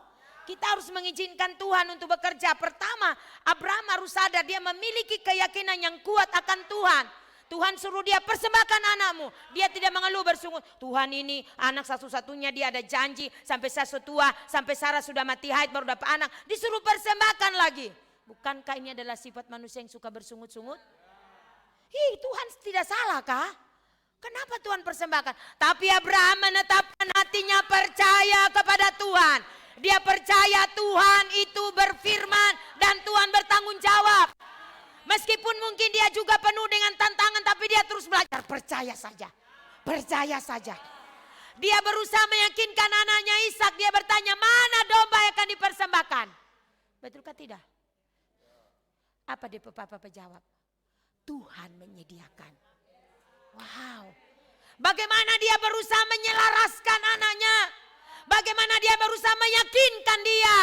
Speaker 1: kita harus mengizinkan Tuhan untuk bekerja. Pertama, Abraham harus sadar dia memiliki keyakinan yang kuat akan Tuhan. Tuhan suruh dia persembahkan anakmu. Dia tidak mengeluh bersungut. Tuhan ini anak satu-satunya, dia ada janji sampai saya tua, sampai Sarah sudah mati haid baru dapat anak. Disuruh persembahkan lagi. Bukankah ini adalah sifat manusia yang suka bersungut-sungut? Tuhan tidak salah kah? Kenapa Tuhan persembahkan? Tapi Abraham menetapkan hatinya percaya kepada Tuhan. Dia percaya Tuhan itu berfirman dan Tuhan bertanggung jawab. Meskipun mungkin dia juga penuh dengan tantangan, tapi dia terus belajar. Percaya saja. Percaya saja. Dia berusaha meyakinkan anaknya Ishak. Dia bertanya, mana domba yang akan dipersembahkan? Betulkah tidak? Apa dia papa jawab? Tuhan menyediakan. Wow. Bagaimana dia berusaha menyelaraskan anaknya. Bagaimana dia berusaha meyakinkan dia.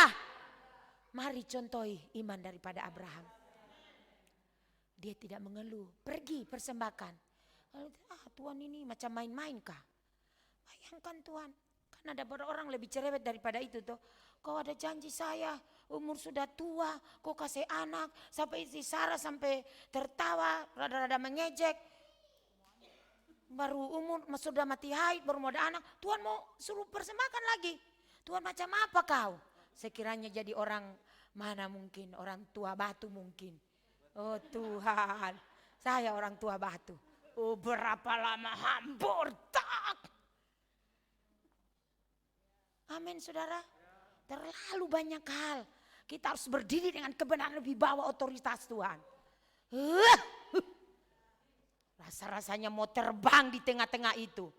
Speaker 1: Mari contohi iman daripada Abraham. Dia tidak mengeluh. Pergi persembahkan. Tuhan ini macam main-main kah? Bayangkan Tuhan. Kan ada orang lebih cerewet daripada itu tuh. Kau ada janji saya. Umur sudah tua. Kau kasih anak. Sampai istri Sarah sampai tertawa. Rada-rada mengejek. Baru umur sudah mati haid. Baru mau ada anak. Tuhan mau suruh persembahkan lagi. Tuhan macam apa kau? Sekiranya jadi orang mana mungkin. Orang tua batu mungkin. Oh Tuhan, saya orang tua batu. Oh berapa lama hambur tak. Amin saudara. Terlalu banyak hal. Kita harus berdiri dengan kebenaran lebih bawah otoritas Tuhan. Rasa-rasanya mau terbang di tengah-tengah itu.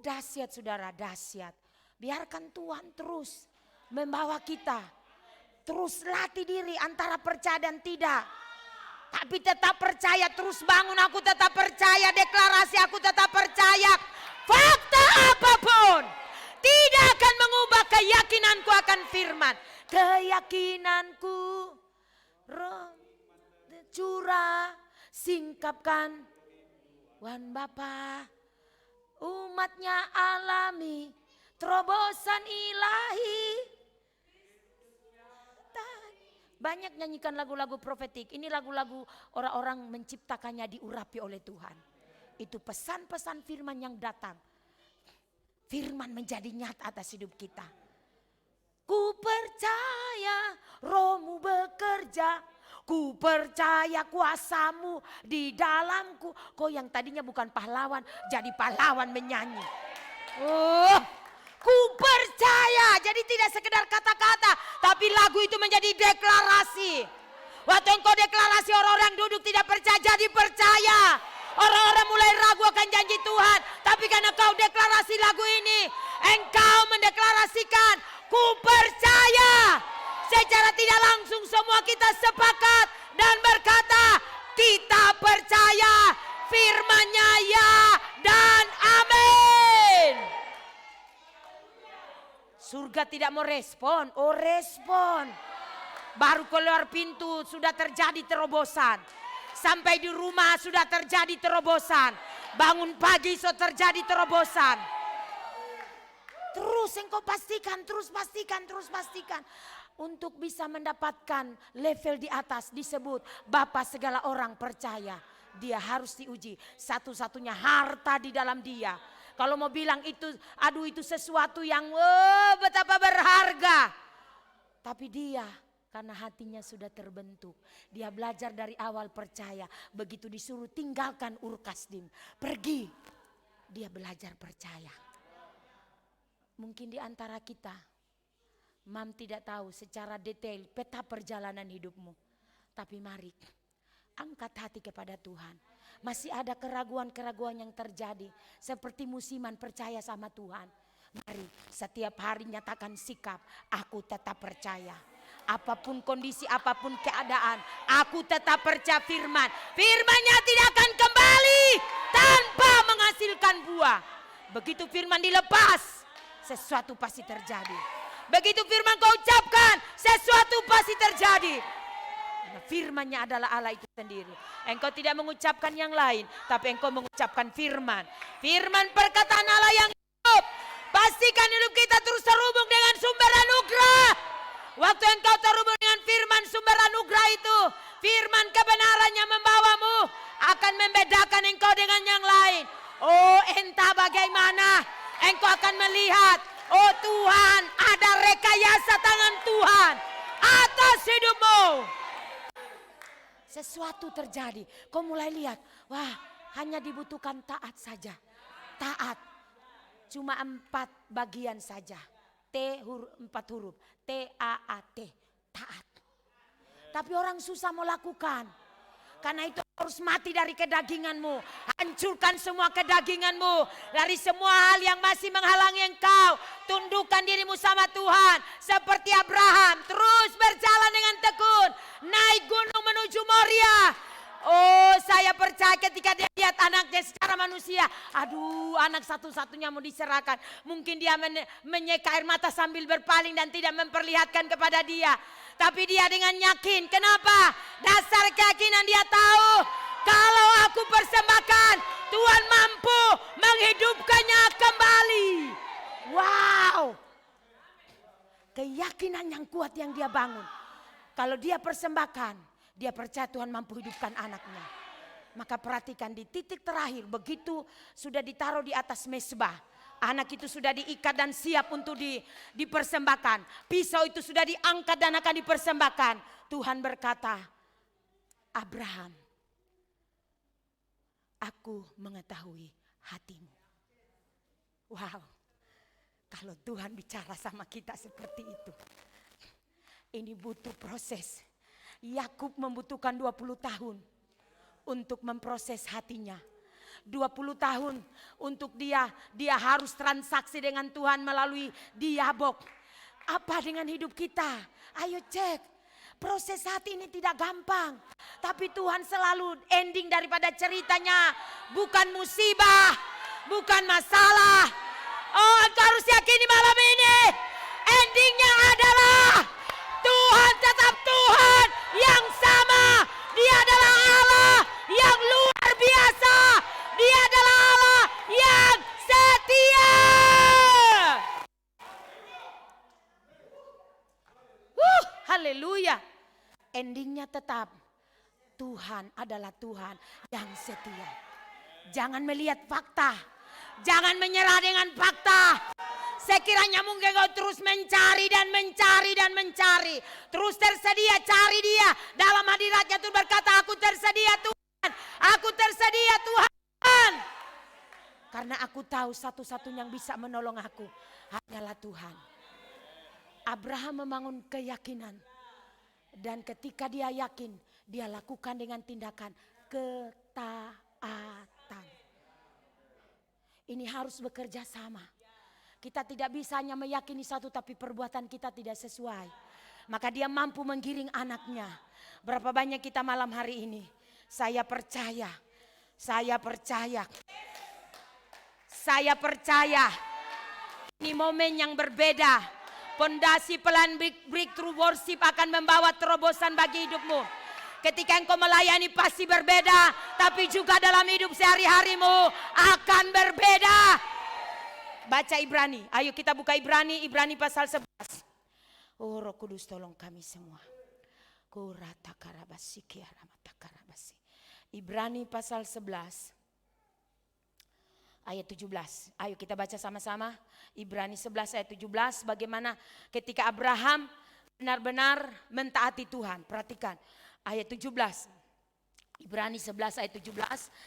Speaker 1: Dahsyat saudara, dahsyat. Biarkan Tuhan terus membawa kita. Terus latih diri antara percaya dan tidak. Tapi tetap percaya, terus bangun, aku tetap percaya, deklarasi aku tetap percaya. Fakta apapun tidak akan mengubah keyakinanku akan firman. Keyakinanku roh curah singkapkan Wan Bapa. Umatnya alami terobosan ilahi. Banyak nyanyikan lagu-lagu profetik. Ini lagu-lagu orang-orang menciptakannya diurapi oleh Tuhan. Itu pesan-pesan firman yang datang. Firman menjadi nyata atas hidup kita. Ku percaya rohmu bekerja. Ku percaya kuasamu di dalamku. Kau yang tadinya bukan pahlawan, jadi pahlawan menyanyi. Ku percaya, jadi tidak sekedar kata-kata, tapi lagu itu menjadi deklarasi. Waktu engkau deklarasi, orang-orang duduk tidak percaya jadi percaya. Orang-orang mulai ragu akan janji Tuhan, tapi karena kau deklarasi lagu ini, engkau mendeklarasikan, ku percaya. Secara tidak langsung semua kita sepakat dan berkata, kita percaya firman-Nya ya dan amin. Surga tidak mau respon, respon. Baru keluar pintu sudah terjadi terobosan. Sampai di rumah sudah terjadi terobosan. Bangun pagi sudah terjadi terobosan. Terus engkau pastikan, terus pastikan. Untuk bisa mendapatkan level di atas disebut Bapa segala orang percaya. Dia harus diuji. Satu-satunya harta di dalam dia. Kalau mau bilang itu, aduh itu sesuatu yang betapa berharga. Tapi dia karena hatinya sudah terbentuk. Dia belajar dari awal percaya. Begitu disuruh tinggalkan Ur Kasdim. Pergi. Dia belajar percaya. Mungkin di antara kita. Mam tidak tahu secara detail peta perjalanan hidupmu. Tapi mari angkat hati kepada Tuhan. Masih ada keraguan-keraguan yang terjadi. Seperti musiman percaya sama Tuhan. Mari setiap hari nyatakan sikap. Aku tetap percaya. Apapun kondisi, apapun keadaan. Aku tetap percaya firman. Firman-Nya tidak akan kembali tanpa menghasilkan buah. Begitu firman dilepas, sesuatu pasti terjadi. Begitu firman kau ucapkan, sesuatu pasti terjadi. Karena firman-Nya adalah Allah itu sendiri. Engkau tidak mengucapkan yang lain, tapi engkau mengucapkan firman. Firman perkataan Allah yang hidup. Pastikan hidup kita terus terhubung dengan sumber anugerah. Waktu engkau terhubung dengan firman sumber anugerah itu, firman kebenarannya membawamu, akan membedakan engkau dengan yang lain. Oh entah bagaimana, engkau akan melihat, oh Tuhan, ada rekayasa tangan Tuhan atas hidupmu. Sesuatu terjadi, kau mulai lihat, wah hanya dibutuhkan taat saja. Taat, cuma 4 bagian saja. 4 huruf, T-A-A-T, taat. Tapi orang susah mau lakukan. Karena itu harus mati dari kedaginganmu. Hancurkan semua kedaginganmu. Dari semua hal yang masih menghalangi engkau. Tundukkan dirimu sama Tuhan. Seperti Abraham. Terus berjalan dengan tekun. Naik gunung menuju Moria. Oh, saya percaya ketika dia lihat anaknya secara manusia. Aduh, anak satu-satunya mau diserahkan. Mungkin dia menyeka air mata sambil berpaling dan tidak memperlihatkan kepada dia. Tapi dia dengan yakin. Kenapa? Dasar keyakinan dia tahu. Kalau aku persembahkan, Tuhan mampu menghidupkannya kembali. Wow. Keyakinan yang kuat yang dia bangun. Kalau dia persembahkan, dia percaya Tuhan mampu hidupkan anaknya. Maka perhatikan di titik terakhir, begitu sudah ditaruh di atas mezbah. Anak itu sudah diikat dan siap untuk dipersembahkan. Pisau itu sudah diangkat dan akan dipersembahkan. Tuhan berkata, Abraham, aku mengetahui hatimu. Wow, kalau Tuhan bicara sama kita seperti itu. Ini butuh proses. Yakub membutuhkan 20 tahun untuk memproses hatinya. 20 tahun untuk dia harus transaksi dengan Tuhan melalui diabok. Apa dengan hidup kita? Ayo cek. Proses hati ini tidak gampang. Tapi Tuhan selalu ending daripada ceritanya. Bukan musibah, bukan masalah. Oh, engkau harus yakini malam ini. Endingnya adalah Tuhan tetap Tuhan yang sama. Dia adalah Allah yang luar biasa. Dia adalah Allah yang setia. Haleluya. Endingnya tetap Tuhan adalah Tuhan yang setia. Jangan melihat fakta. Jangan menyerah dengan fakta. Sekiranya mungkin kau terus mencari dan mencari dan mencari. Terus tersedia, cari dia. Dalam hadiratnya Tuhan berkata, aku tersedia Tuhan. Aku tersedia Tuhan. Karena aku tahu satu-satunya yang bisa menolong aku hanyalah Tuhan. Abraham membangun keyakinan. Dan ketika dia yakin, dia lakukan dengan tindakan ketaatan. Ini harus bekerja sama. Kita tidak bisa hanya meyakini satu tapi perbuatan kita tidak sesuai. Maka dia mampu menggiring anaknya. Berapa banyak kita malam hari ini. Saya percaya. Saya percaya. Saya percaya. Ini momen yang berbeda. Pondasi pelan breakthrough worship akan membawa terobosan bagi hidupmu. Ketika engkau melayani pasti berbeda. Tapi juga dalam hidup sehari-harimu akan berbeda. Baca Ibrani. Ayo kita buka Ibrani. Ibrani pasal 11. Oh Roh Kudus tolong kami semua. Ibrani pasal 11. Ayat 17. Ayo kita baca sama-sama. Ibrani 11 ayat 17. Bagaimana ketika Abraham benar-benar mentaati Tuhan. Perhatikan. Ayat 17. Ibrani 11 ayat 17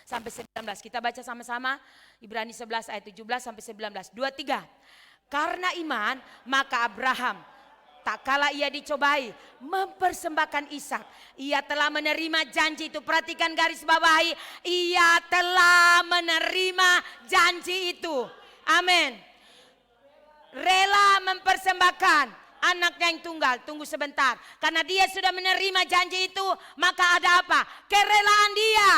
Speaker 1: sampai 19. Kita baca sama-sama. Ibrani 11 ayat 17 sampai 19. 2-3. Karena iman maka Abraham tak kala ia dicobai mempersembahkan Ishak. Ia telah menerima janji itu. Perhatikan garis bawahi. Ia telah menerima janji itu. Amin. Rela mempersembahkan anaknya yang tunggal. Tunggu sebentar. Karena dia sudah menerima janji itu. Maka ada apa? Kerelaan dia.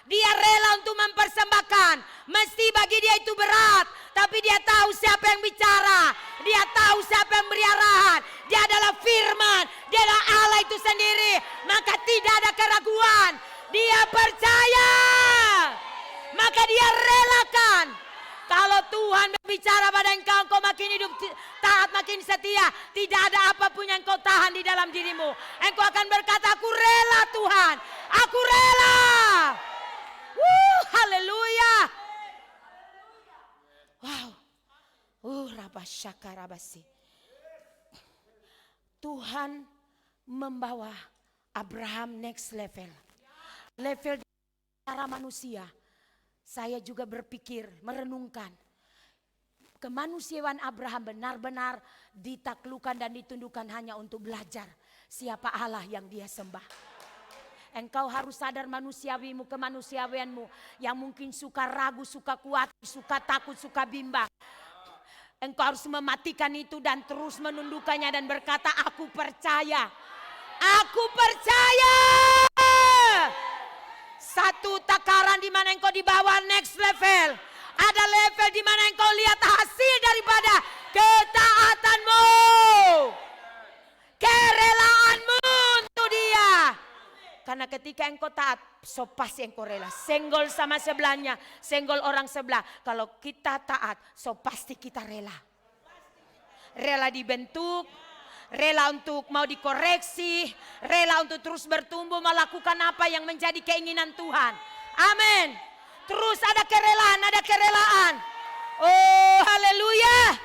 Speaker 1: Dia rela untuk mempersembahkan. Mesti bagi dia itu berat. Tapi dia tahu siapa yang bicara. Dia tahu siapa yang beri arahan. Dia adalah firman. Dia adalah Allah itu sendiri. Maka tidak ada keraguan. Dia percaya. Maka dia relakan. Kalau Tuhan berbicara pada engkau makin hidup taat, makin setia. Tidak ada apapun yang kau tahan di dalam dirimu. Engkau akan berkata, aku rela Tuhan. Aku rela. Haleluya. Wow. Rabasyaka rabasi. Tuhan membawa Abraham next level. Level cara manusia. Saya juga berpikir, merenungkan. Kemanusiaan Abraham benar-benar ditaklukkan dan ditundukkan hanya untuk belajar siapa Allah yang dia sembah. Engkau harus sadar manusiawimu, kemanusiawianmu yang mungkin suka ragu, suka kuat, suka takut, suka bimbang. Engkau harus mematikan itu dan terus menundukkannya dan berkata, aku percaya. Aku percaya. Satu takaran di mana engkau dibawa next level. Ada level di mana engkau lihat hasil daripada ketaatanmu. Kerelaanmu untuk dia. Karena ketika engkau taat, so pasti engkau rela. Senggol sama sebelahnya, senggol orang sebelah. Kalau kita taat, so pasti kita rela. Rela dibentuk, rela untuk mau dikoreksi, rela untuk terus bertumbuh melakukan apa yang menjadi keinginan Tuhan. Amin. Terus ada kerelaan. Oh haleluya.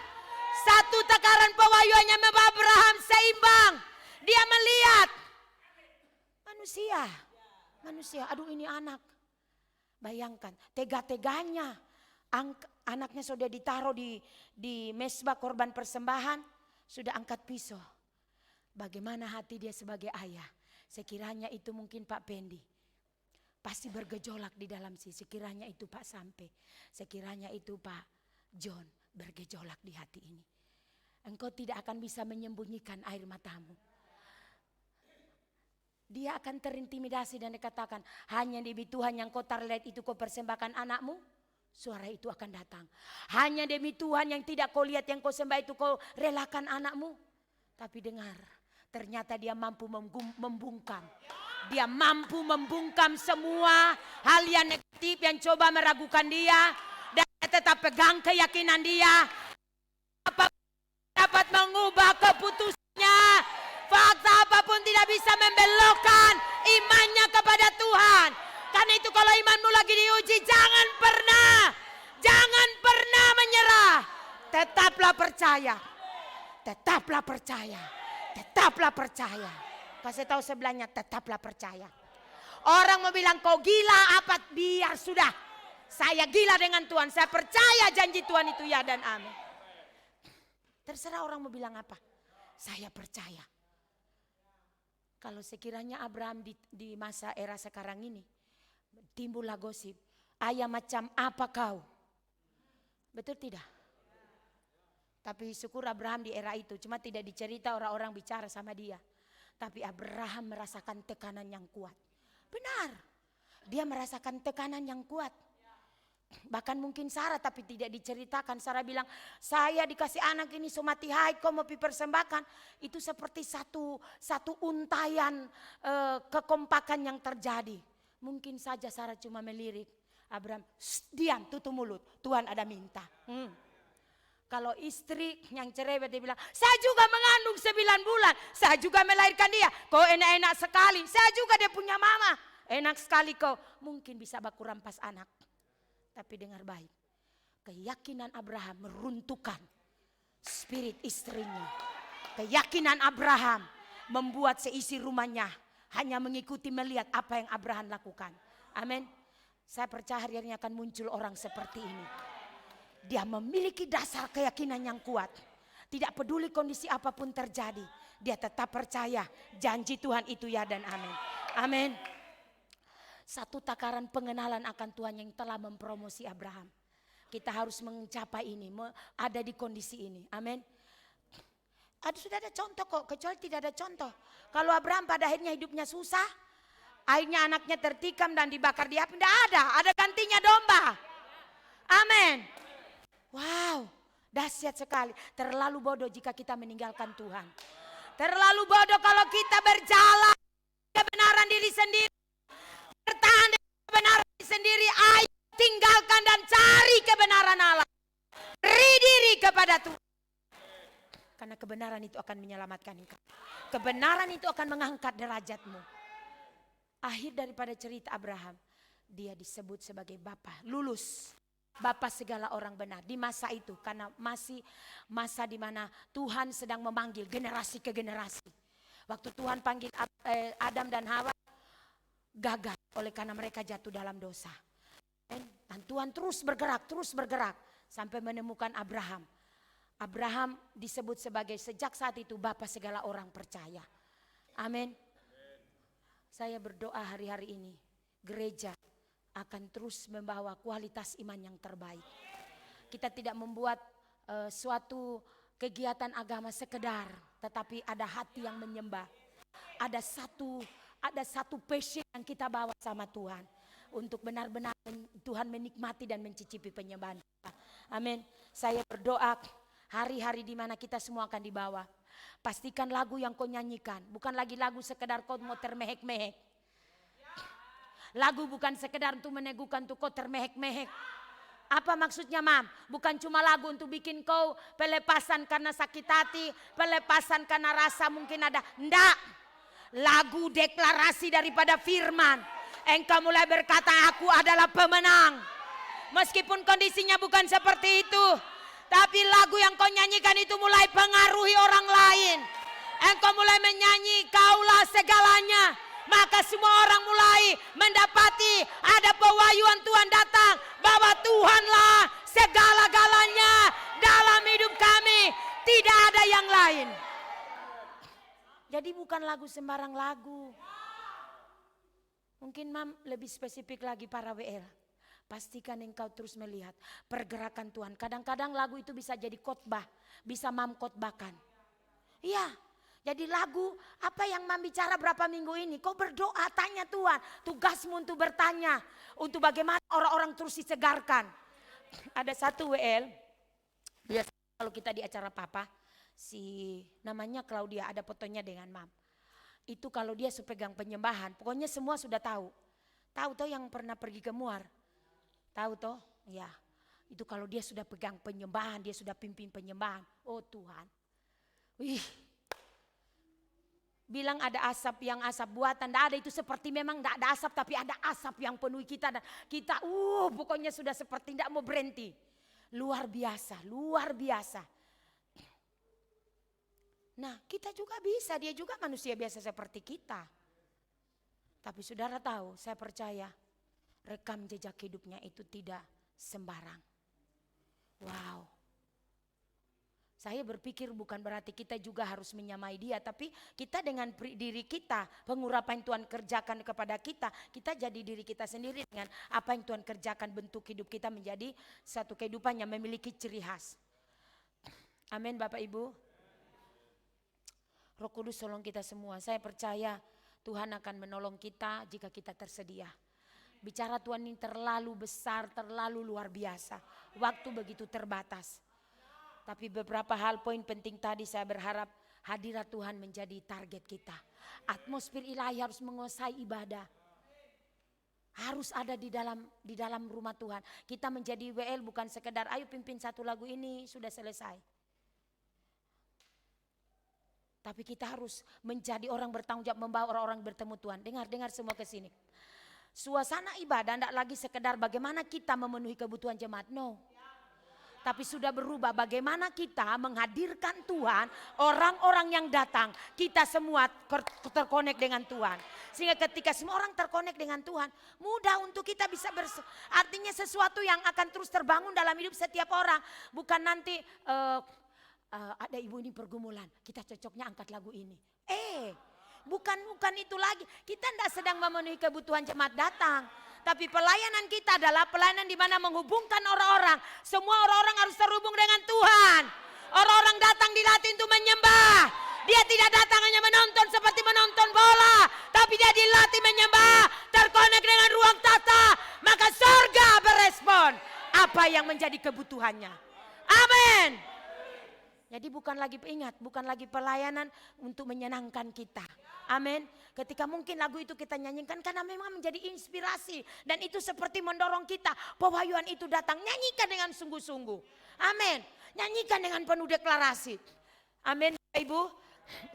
Speaker 1: Satu takaran pewahyuannya membawa Abraham seimbang. Dia melihat manusia, aduh ini anak. Bayangkan, tega-teganya anaknya sudah ditaruh di mezbah korban persembahan, sudah angkat pisau. Bagaimana hati dia sebagai ayah? Sekiranya itu mungkin Pak Pendi, pasti bergejolak di dalam sekiranya itu Pak Sampe, sekiranya itu Pak John, bergejolak di hati ini. Engkau tidak akan bisa menyembunyikan air matamu. Dia akan terintimidasi dan dikatakan, hanya demi Tuhan yang kau terlihat itu kau persembahkan anakmu. Suara itu akan datang. Hanya demi Tuhan yang tidak kau lihat yang kau sembah itu kau relakan anakmu. Tapi dengar, ternyata dia mampu membungkam. Dia mampu membungkam semua hal yang negatif yang coba meragukan dia. Dan tetap pegang keyakinan dia. Dapat mengubah keputusannya. Fakta apapun tidak bisa membelokkan imannya kepada Tuhan. Karena itu kalau imanmu lagi diuji, jangan pernah menyerah. Tetaplah percaya. Kasih tahu sebelahnya, tetaplah percaya. Orang mau bilang kau gila apa, biar sudah. Saya gila dengan Tuhan, saya percaya janji Tuhan itu ya dan amin. Terserah orang mau bilang apa, saya percaya. Kalau sekiranya Abraham di masa era sekarang ini, timbullah gosip, ayah macam apa kau? Betul tidak? Tapi syukur Abraham di era itu, cuma tidak dicerita orang-orang bicara sama dia. Tapi Abraham merasakan tekanan yang kuat. Benar, dia merasakan tekanan yang kuat. Bahkan mungkin Sarah tapi tidak diceritakan. Sarah bilang, saya dikasih anak ini somati haid, kau mau persembahkan. Itu seperti satu untayan kekompakan yang terjadi. Mungkin saja Sarah cuma melirik. Abraham, diam, tutup mulut, Tuhan ada minta. Kalau istri yang cerewet dia bilang, saya juga mengandung 9 bulan, saya juga melahirkan dia. Kau enak-enak sekali, saya juga dia punya mama. Enak sekali kau, mungkin bisa baku rampas anak. Tapi dengar baik, keyakinan Abraham meruntuhkan spirit istrinya. Keyakinan Abraham membuat seisi rumahnya hanya mengikuti melihat apa yang Abraham lakukan. Amin. Saya percaya hari ini akan muncul orang seperti ini. Dia memiliki dasar keyakinan yang kuat. Tidak peduli kondisi apapun terjadi, dia tetap percaya janji Tuhan itu ya dan amin. Amin. Satu takaran pengenalan akan Tuhan yang telah mempromosi Abraham. Kita harus mencapai ini, ada di kondisi ini. Amin. Sudah ada contoh kok, kecuali tidak ada contoh. Kalau Abraham pada akhirnya hidupnya susah, akhirnya anaknya tertikam dan dibakar di api, tidak ada gantinya domba. Amin. Wow, dahsyat sekali. Terlalu bodoh jika kita meninggalkan Tuhan. Terlalu bodoh kalau kita berjalan kebenaran diri sendiri. Bertahan dengan kebenaran diri sendiri. Ayo tinggalkan dan cari kebenaran Allah. Beri diri kepada Tuhan. Karena kebenaran itu akan menyelamatkan engkau. Kebenaran itu akan mengangkat derajatmu. Akhir daripada cerita Abraham, dia disebut sebagai Bapa lulus. Bapa segala orang benar di masa itu. Karena masih masa di mana Tuhan sedang memanggil generasi ke generasi. Waktu Tuhan panggil Adam dan Hawa, gagal oleh karena mereka jatuh dalam dosa. Dan Tuhan terus bergerak sampai menemukan Abraham. Abraham disebut sebagai sejak saat itu Bapa segala orang percaya. Amin. Saya berdoa hari-hari ini gereja akan terus membawa kualitas iman yang terbaik. Kita tidak membuat suatu kegiatan agama sekedar, tetapi ada hati yang menyembah. Ada satu passion yang kita bawa sama Tuhan untuk benar-benar Tuhan menikmati dan mencicipi penyembahan kita. Amin. Saya berdoa hari-hari di mana kita semua akan dibawa. Pastikan lagu yang kau nyanyikan bukan lagi lagu sekedar kau mau termehek-mehek. Lagu bukan sekedar untuk meneguhkan untuk kau termehek-mehek. Apa maksudnya, Mam? Bukan cuma lagu untuk bikin kau pelepasan karena sakit hati, pelepasan karena rasa mungkin ada. Enggak. Lagu deklarasi daripada firman. Engkau mulai berkata, aku adalah pemenang. Meskipun kondisinya bukan seperti itu, tapi lagu yang kau nyanyikan itu mulai pengaruhi orang lain. Engkau mulai menyanyi, kaulah segalanya. Maka semua orang mulai mendapati ada pewahyuan Tuhan datang. Bahwa Tuhanlah segala-galanya dalam hidup kami. Tidak ada yang lain. Jadi bukan lagu sembarang lagu. Mungkin Mam lebih spesifik lagi para WL. Pastikan engkau terus melihat pergerakan Tuhan. Kadang-kadang lagu itu bisa jadi khotbah. Bisa Mam khotbahkan. Iya. Jadi lagu apa yang Mam bicara berapa minggu ini. Kau berdoa tanya Tuhan. Tugasmu untuk bertanya. Untuk bagaimana orang-orang terus disegarkan. Ada satu WL. Biasanya kalau kita di acara papa. Si namanya Claudia ada fotonya dengan Mam. Itu kalau dia sepegang penyembahan. Pokoknya semua sudah tahu. Tahu toh yang pernah pergi ke Muar. Tahu toh? Ya. Itu kalau dia sudah pegang penyembahan. Dia sudah pimpin penyembahan. Oh Tuhan. Wih. Bilang ada asap yang asap buatan. Tidak ada, itu seperti memang tidak ada asap. Tapi ada asap yang penuhi kita. Dan kita pokoknya sudah seperti tidak mau berhenti. Luar biasa. Luar biasa. Nah kita juga bisa. Dia juga manusia biasa seperti kita. Tapi saudara tahu, saya percaya. Rekam jejak hidupnya itu tidak sembarang. Wow. Saya berpikir bukan berarti kita juga harus menyamai dia. Tapi kita dengan diri kita, pengurapan Tuhan kerjakan kepada kita. Kita jadi diri kita sendiri dengan apa yang Tuhan kerjakan, bentuk hidup kita menjadi satu kehidupan yang memiliki ciri khas. Amin Bapak Ibu. Roh Kudus tolong kita semua. Saya percaya Tuhan akan menolong kita jika kita tersedia. Bicara Tuhan ini terlalu besar, terlalu luar biasa. Waktu begitu terbatas. Tapi beberapa hal poin penting tadi saya berharap hadirat Tuhan menjadi target kita. Atmosfer ilahi harus menguasai ibadah. Harus ada di dalam rumah Tuhan. Kita menjadi WL bukan sekedar ayo pimpin satu lagu ini sudah selesai. Tapi kita harus menjadi orang bertanggung jawab membawa orang-orang bertemu Tuhan. Dengar semua ke sini. Suasana ibadah tidak lagi sekedar bagaimana kita memenuhi kebutuhan jemaat. No. Tapi sudah berubah bagaimana kita menghadirkan Tuhan. Orang-orang yang datang. Kita semua terkonek dengan Tuhan. Sehingga ketika semua orang terkonek dengan Tuhan. Mudah untuk kita bisa artinya sesuatu yang akan terus terbangun dalam hidup setiap orang. Bukan nanti ada ibu ini pergumulan. Kita cocoknya angkat lagu ini. Bukan itu lagi. Kita tidak sedang memenuhi kebutuhan jemaat datang. Tapi pelayanan kita adalah pelayanan di mana menghubungkan orang-orang. Semua orang-orang harus terhubung dengan Tuhan. Orang-orang datang dilatih untuk menyembah. Dia tidak datang hanya menonton seperti menonton bola. Tapi dia dilatih menyembah. Terkonek dengan ruang tata. Maka surga berespon. Apa yang menjadi kebutuhannya. Amin. Jadi bukan lagi pelayanan untuk menyenangkan kita. Amin. Ketika mungkin lagu itu kita nyanyikan karena memang menjadi inspirasi. Dan itu seperti mendorong kita. Pewahyuan itu datang. Nyanyikan dengan sungguh-sungguh. Amin. Nyanyikan dengan penuh deklarasi. Amin. Ibu,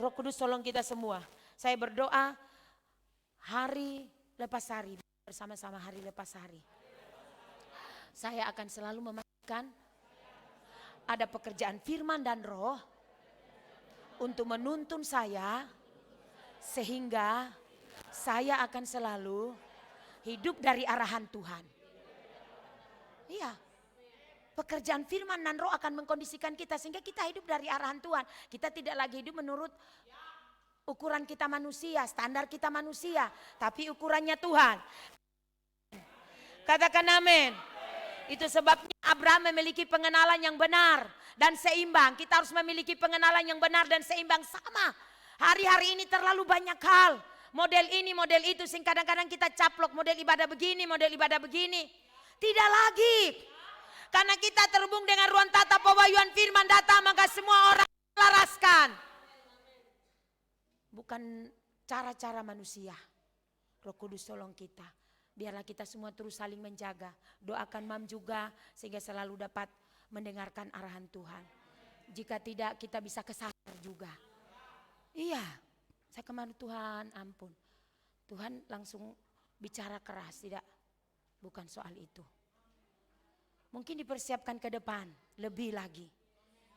Speaker 1: Roh Kudus tolong kita semua. Saya berdoa hari lepas hari. Bersama-sama hari lepas hari. Saya akan selalu memastikan ada pekerjaan firman dan roh untuk menuntun saya sehingga saya akan selalu hidup dari arahan Tuhan. Iya. Pekerjaan firman dan roh akan mengkondisikan kita sehingga kita hidup dari arahan Tuhan. Kita tidak lagi hidup menurut Ukuran kita manusia, standar kita manusia, tapi ukurannya Tuhan. Katakan amin. Itu sebabnya Abraham memiliki pengenalan yang benar dan seimbang. Kita harus memiliki pengenalan yang benar dan seimbang sama. Hari-hari ini terlalu banyak hal. Model ini, model itu. Sehingga kadang-kadang kita caplok model ibadah begini, model ibadah begini. Tidak lagi. Karena kita terhubung dengan ruang tata pewahyuan firman data, maka semua orang laraskan. Bukan cara-cara manusia. Roh Kudus tolong kita. Biarlah kita semua terus saling menjaga. Doakan Mam juga sehingga selalu dapat mendengarkan arahan Tuhan. Jika tidak kita bisa kesasar juga. Iya, saya kemana Tuhan, ampun. Tuhan langsung bicara keras, tidak. Bukan soal itu. Mungkin dipersiapkan ke depan, lebih lagi.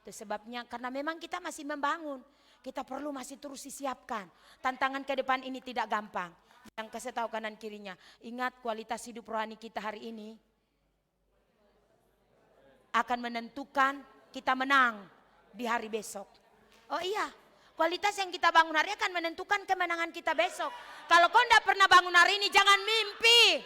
Speaker 1: Itu sebabnya karena memang kita masih membangun. Kita perlu masih terus disiapkan. Tantangan ke depan ini tidak gampang. Yang kasih tahu kanan kirinya, ingat kualitas hidup rohani kita hari ini akan menentukan kita menang di hari besok. Oh iya, kualitas yang kita bangun hari akan menentukan kemenangan kita besok. Kalau kau tidak pernah bangun hari ini, jangan mimpi.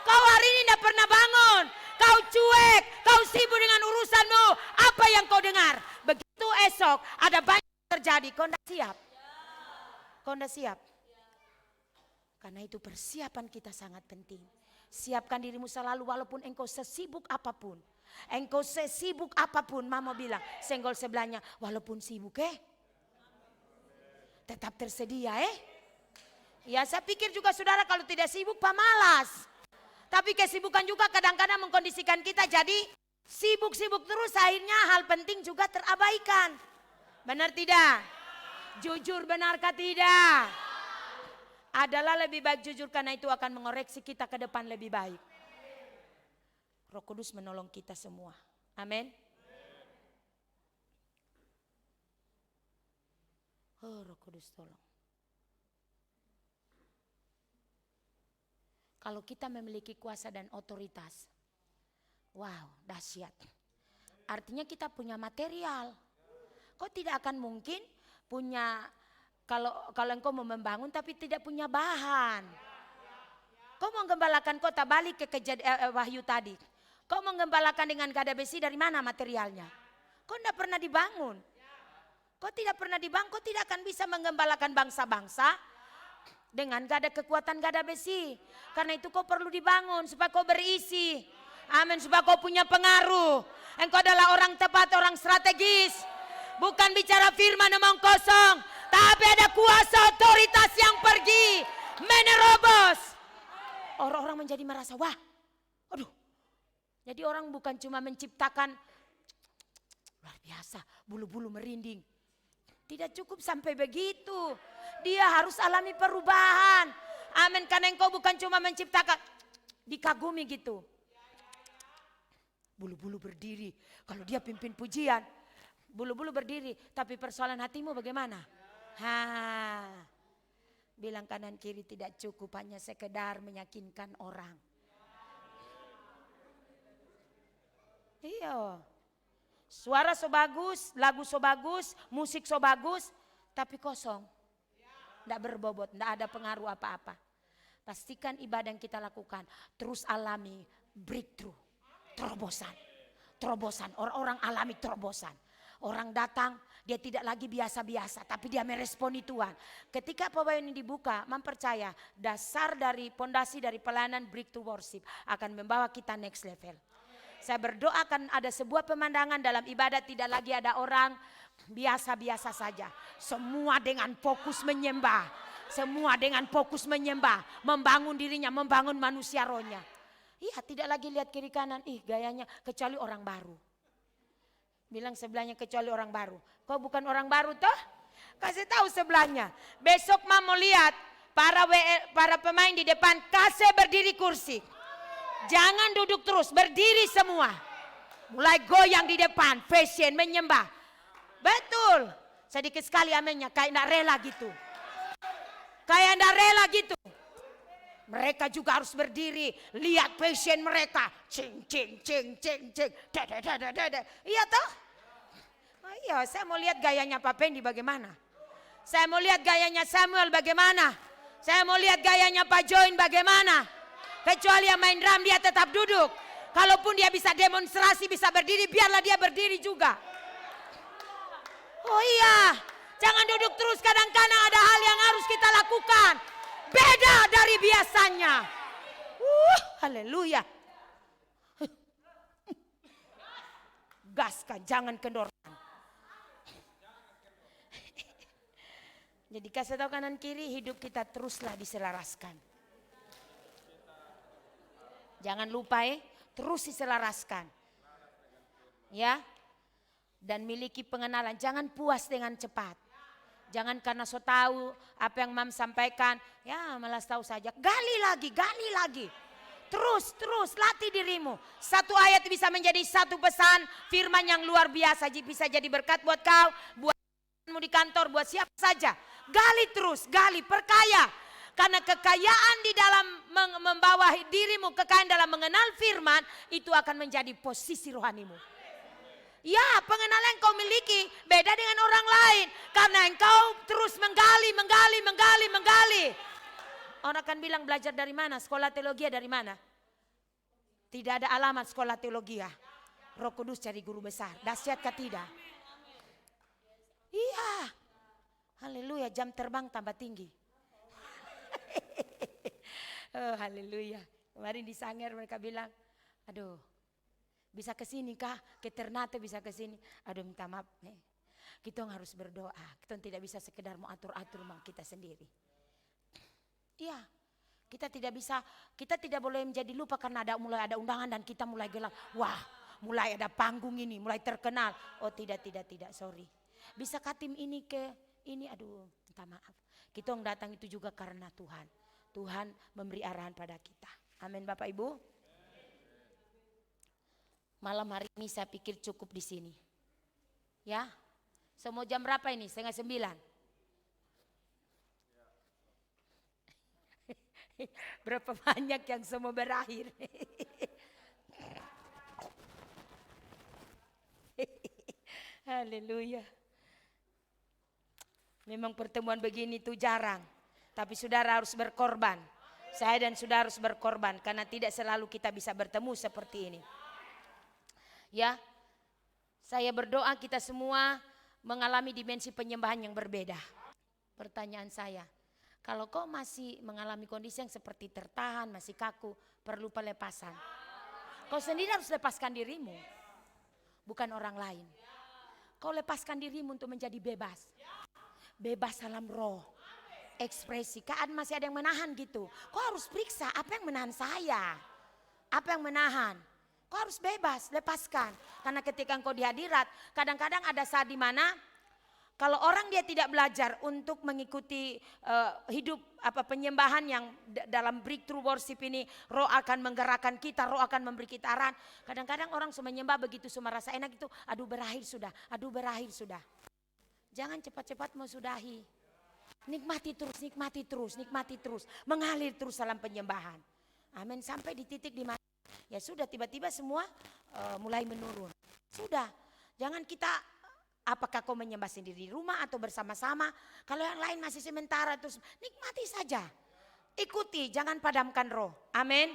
Speaker 1: Kau hari ini tidak pernah bangun, kau cuek, kau sibuk dengan urusanmu. Apa yang kau dengar? Begitu esok ada banyak terjadi, kau tidak siap. Kau tidak siap. Karena itu persiapan kita sangat penting. Siapkan dirimu selalu walaupun engkau sesibuk apapun. Engkau sesibuk apapun, Mama bilang, senggol sebelahnya, walaupun sibuk tetap tersedia Ya saya pikir juga saudara kalau tidak sibuk pemalas. Tapi kesibukan juga kadang-kadang mengkondisikan kita jadi sibuk-sibuk terus akhirnya hal penting juga terabaikan. Benar tidak? Jujur benarkah tidak? Adalah lebih baik jujur karena itu akan mengoreksi kita ke depan lebih baik. Roh Kudus menolong kita semua. Amin. Oh, Roh Kudus tolong. Kalau kita memiliki kuasa dan otoritas, wow, dahsyat. Artinya kita punya material. Kok tidak akan mungkin punya kalau engkau mau membangun tapi tidak punya bahan. Kau mau menggembalakan kota, balik ke Wahyu tadi. Kau mau menggembalakan dengan gada besi, dari mana materialnya? Kau tidak pernah dibangun. Kau tidak pernah dibangun, kau tidak akan bisa menggembalakan bangsa-bangsa dengan gada kekuatan gada besi. Karena itu kau perlu dibangun supaya kau berisi. Amin, supaya kau punya pengaruh. Engkau adalah orang tepat, orang strategis. Bukan bicara firman omong kosong, tapi ada kuasa otoritas yang pergi menerobos. Orang-orang menjadi merasa, wah, aduh. Jadi orang bukan cuma menciptakan, luar biasa, bulu-bulu merinding. Tidak cukup sampai begitu. Dia harus alami perubahan. Amin, karena engkau bukan cuma menciptakan, dikagumi gitu. Bulu-bulu berdiri, kalau dia pimpin pujian, bulu-bulu berdiri, tapi persoalan hatimu bagaimana? Bilang kanan kiri tidak cukup hanya sekedar meyakinkan orang. Iya. Suara so bagus, lagu so bagus, musik so bagus, tapi kosong. Tidak berbobot, tidak ada pengaruh apa-apa. Pastikan ibadah yang kita lakukan terus alami breakthrough, terobosan. Terobosan, orang-orang alami terobosan. Orang datang, dia tidak lagi biasa-biasa, tapi dia meresponi Tuhan. Ketika pewahyuan ini dibuka, mempercaya dasar dari pondasi dari pelayanan breakthrough worship akan membawa kita next level. Saya berdoa akan ada sebuah pemandangan dalam ibadat, tidak lagi ada orang biasa-biasa saja. Semua dengan fokus menyembah. Semua dengan fokus menyembah. Membangun dirinya, membangun manusia rohnya. Iya, tidak lagi lihat kiri kanan, gayanya kecuali orang baru. Bilang sebelahnya kecuali orang baru. Kau bukan orang baru toh? Kasih tahu sebelahnya. Besok mau lihat para pemain di depan kasih berdiri kursi. Jangan duduk terus, berdiri semua. Mulai goyang di depan, fashion, menyembah. Betul. Sedikit sekali amennya, kayak enggak rela gitu. Kayak enggak rela gitu. Mereka juga harus berdiri, lihat fashion mereka. Cing, cing, cing, cing, cing. Iya toh? Oh iya, saya mau lihat gayanya Pak Pendi bagaimana. Saya mau lihat gayanya Samuel bagaimana. Saya mau lihat gayanya Pak Join bagaimana. Kecuali yang main drum dia tetap duduk. Kalaupun dia bisa demonstrasi, bisa berdiri, biarlah dia berdiri juga. Oh iya, jangan duduk terus, kadang-kadang ada hal yang harus kita lakukan. Beda dari biasanya. Haleluya. Gaskan, jangan kendorkan. Jadi kasih tahu kanan kiri, hidup kita teruslah diselaraskan. Jangan lupa terus diselaraskan. Ya. Dan miliki pengenalan, jangan puas dengan cepat. Jangan karena so tahu apa yang Mam sampaikan, ya malas tahu saja. Gali lagi. Terus latih dirimu. Satu ayat bisa menjadi satu pesan firman yang luar biasa, bisa jadi berkat buat kau, buat di kantor, buat siapa saja. Gali terus, perkaya. Karena kekayaan di dalam membawa dirimu, kekayaan dalam mengenal firman, itu akan menjadi posisi rohanimu. Ya, pengenalan yang kau miliki beda dengan orang lain. Karena engkau terus menggali. Orang akan bilang belajar dari mana? Sekolah teologi dari mana? Tidak ada alamat sekolah teologi. Roh Kudus jadi guru besar. Dahsyatkah tidak? Iya. Haleluya, jam terbang tambah tinggi. Oh, haleluya. Kemarin di Sangir mereka bilang, aduh, bisa ke sini kah? Ke Ternate bisa ke sini. Aduh, minta maaf. Kita harus berdoa. Kita tidak bisa sekedar mau atur-atur mau kita sendiri. Iya. Kita tidak boleh menjadi lupa karena mulai ada undangan dan kita mulai gelap. Wah, mulai ada panggung ini, mulai terkenal. Oh, tidak, sorry. Bisakah tim ini ke ini? Aduh, minta maaf. Kita yang datang itu juga karena Tuhan. Tuhan memberi arahan pada kita. Amin, Bapak Ibu. Malam hari ini saya pikir cukup di sini. Ya. Semua jam berapa ini? 8:30. Berapa banyak yang semua berakhir. Haleluya. Memang pertemuan begini itu jarang. Tapi saudara harus berkorban. Saya dan saudara harus berkorban. Karena tidak selalu kita bisa bertemu seperti ini. Ya, saya berdoa kita semua mengalami dimensi penyembahan yang berbeda. Pertanyaan saya, kalau kau masih mengalami kondisi yang seperti tertahan, masih kaku, perlu pelepasan. Kau sendiri harus lepaskan dirimu, bukan orang lain. Kau lepaskan dirimu untuk menjadi bebas. Bebas dalam roh, ekspresi. Keadaan masih ada yang menahan gitu. Kau harus periksa apa yang menahan saya. Apa yang menahan? Kau harus bebas, lepaskan. Karena ketika engkau di hadirat, kadang-kadang ada saat di mana kalau orang dia tidak belajar untuk mengikuti hidup penyembahan yang dalam breakthrough worship ini, roh akan menggerakkan kita, roh akan memberi kita arahan. Kadang-kadang orang semua menyembah begitu semua rasa enak itu, aduh berakhir sudah. Jangan cepat-cepat mau sudahi. Nikmati terus, mengalir terus dalam penyembahan. Amin, sampai di titik di mana ya sudah tiba-tiba semua mulai menurun. Sudah, jangan kita apakah kau menyembah sendiri di rumah atau bersama-sama. Kalau yang lain masih sementara terus nikmati saja. Ikuti, jangan padamkan roh. Amin.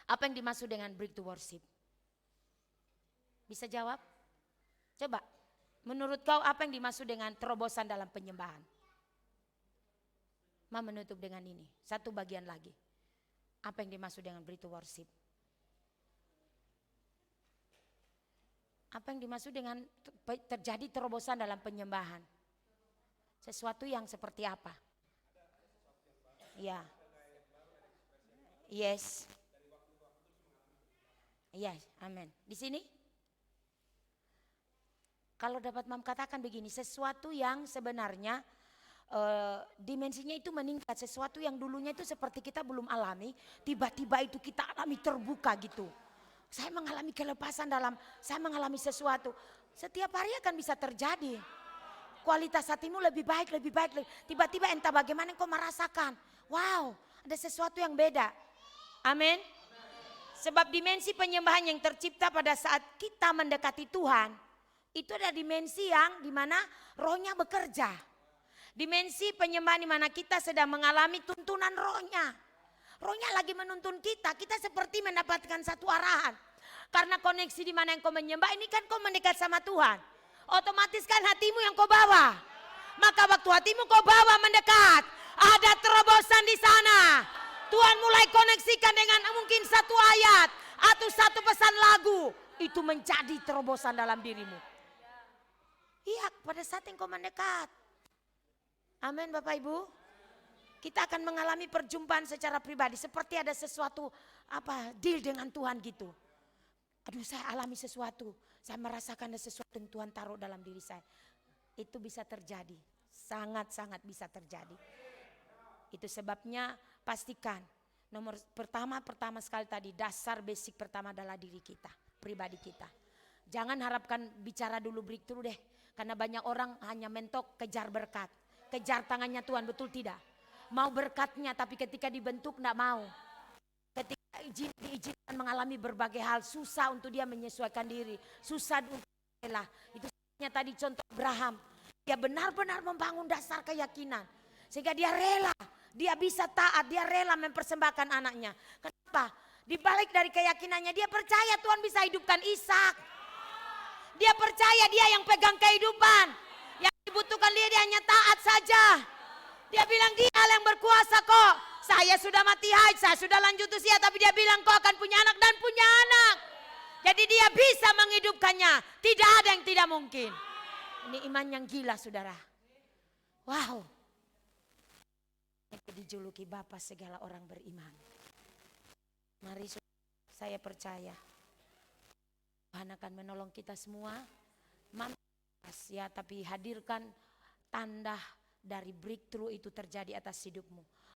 Speaker 1: Apa yang dimaksud dengan breakthrough worship? Bisa jawab? Coba. Menurut kau apa yang dimaksud dengan terobosan dalam penyembahan? Ma menutup dengan ini. Satu bagian lagi. Apa yang dimaksud dengan breakthrough worship? Apa yang dimaksud dengan terjadi terobosan dalam penyembahan? Sesuatu yang seperti apa? Ya. Yes. Yes, amin. Di sini? Kalau dapat Mam katakan begini, sesuatu yang sebenarnya dimensinya itu meningkat. Sesuatu yang dulunya itu seperti kita belum alami, tiba-tiba itu kita alami terbuka gitu. Saya mengalami kelepasan saya mengalami sesuatu. Setiap hari akan bisa terjadi. Kualitas hatimu lebih baik. Tiba-tiba entah bagaimana engkau merasakan. Wow, ada sesuatu yang beda. Amin. Sebab dimensi penyembahan yang tercipta pada saat kita mendekati Tuhan, itu ada dimensi yang dimana rohnya bekerja. Dimensi penyembahan di mana kita sedang mengalami tuntunan rohnya. Rohnya lagi menuntun kita, kita seperti mendapatkan satu arahan. Karena koneksi di mana yang kau menyembah ini kan kau mendekat sama Tuhan. Otomatis kan hatimu yang kau bawa. Maka waktu hatimu kau bawa mendekat, ada terobosan di sana. Tuhan mulai koneksikan dengan mungkin satu ayat atau satu pesan lagu. Itu menjadi terobosan dalam dirimu. Iya, pada saat yang kau mendekat. Amin Bapak Ibu. Kita akan mengalami perjumpaan secara pribadi. Seperti ada sesuatu deal dengan Tuhan gitu. Aduh, saya alami sesuatu. Saya merasakan ada sesuatu yang Tuhan taruh dalam diri saya. Itu bisa terjadi. Sangat-sangat bisa terjadi. Itu sebabnya pastikan. Nomor pertama sekali tadi, dasar basic pertama adalah diri kita. Pribadi kita. Jangan harapkan bicara dulu breakthrough deh. Karena banyak orang hanya mentok kejar berkat. Kejar tangannya Tuhan, betul tidak? Mau berkatnya tapi ketika dibentuk tidak mau. Ketika diizinkan mengalami berbagai hal, susah untuk dia menyesuaikan diri. Susah untuk rela. Itu sebabnya tadi contoh Abraham. Dia benar-benar membangun dasar keyakinan. Sehingga dia rela, dia bisa taat, dia rela mempersembahkan anaknya. Kenapa? Di balik dari keyakinannya dia percaya Tuhan bisa hidupkan Ishak. Dia percaya dia yang pegang kehidupan. Yang dibutuhkan dia hanya taat saja. Dia bilang dia yang berkuasa kok. Saya sudah mati haid, saya sudah lanjut usia. Tapi dia bilang kau akan punya anak dan punya anak. Jadi dia bisa menghidupkannya. Tidak ada yang tidak mungkin. Ini iman yang gila saudara. Wow. Dijuluki Bapa segala orang beriman. Mari saya percaya. Tuhan akan menolong kita semua. Ya, tapi hadirkan tanda dari breakthrough itu terjadi atas hidupmu.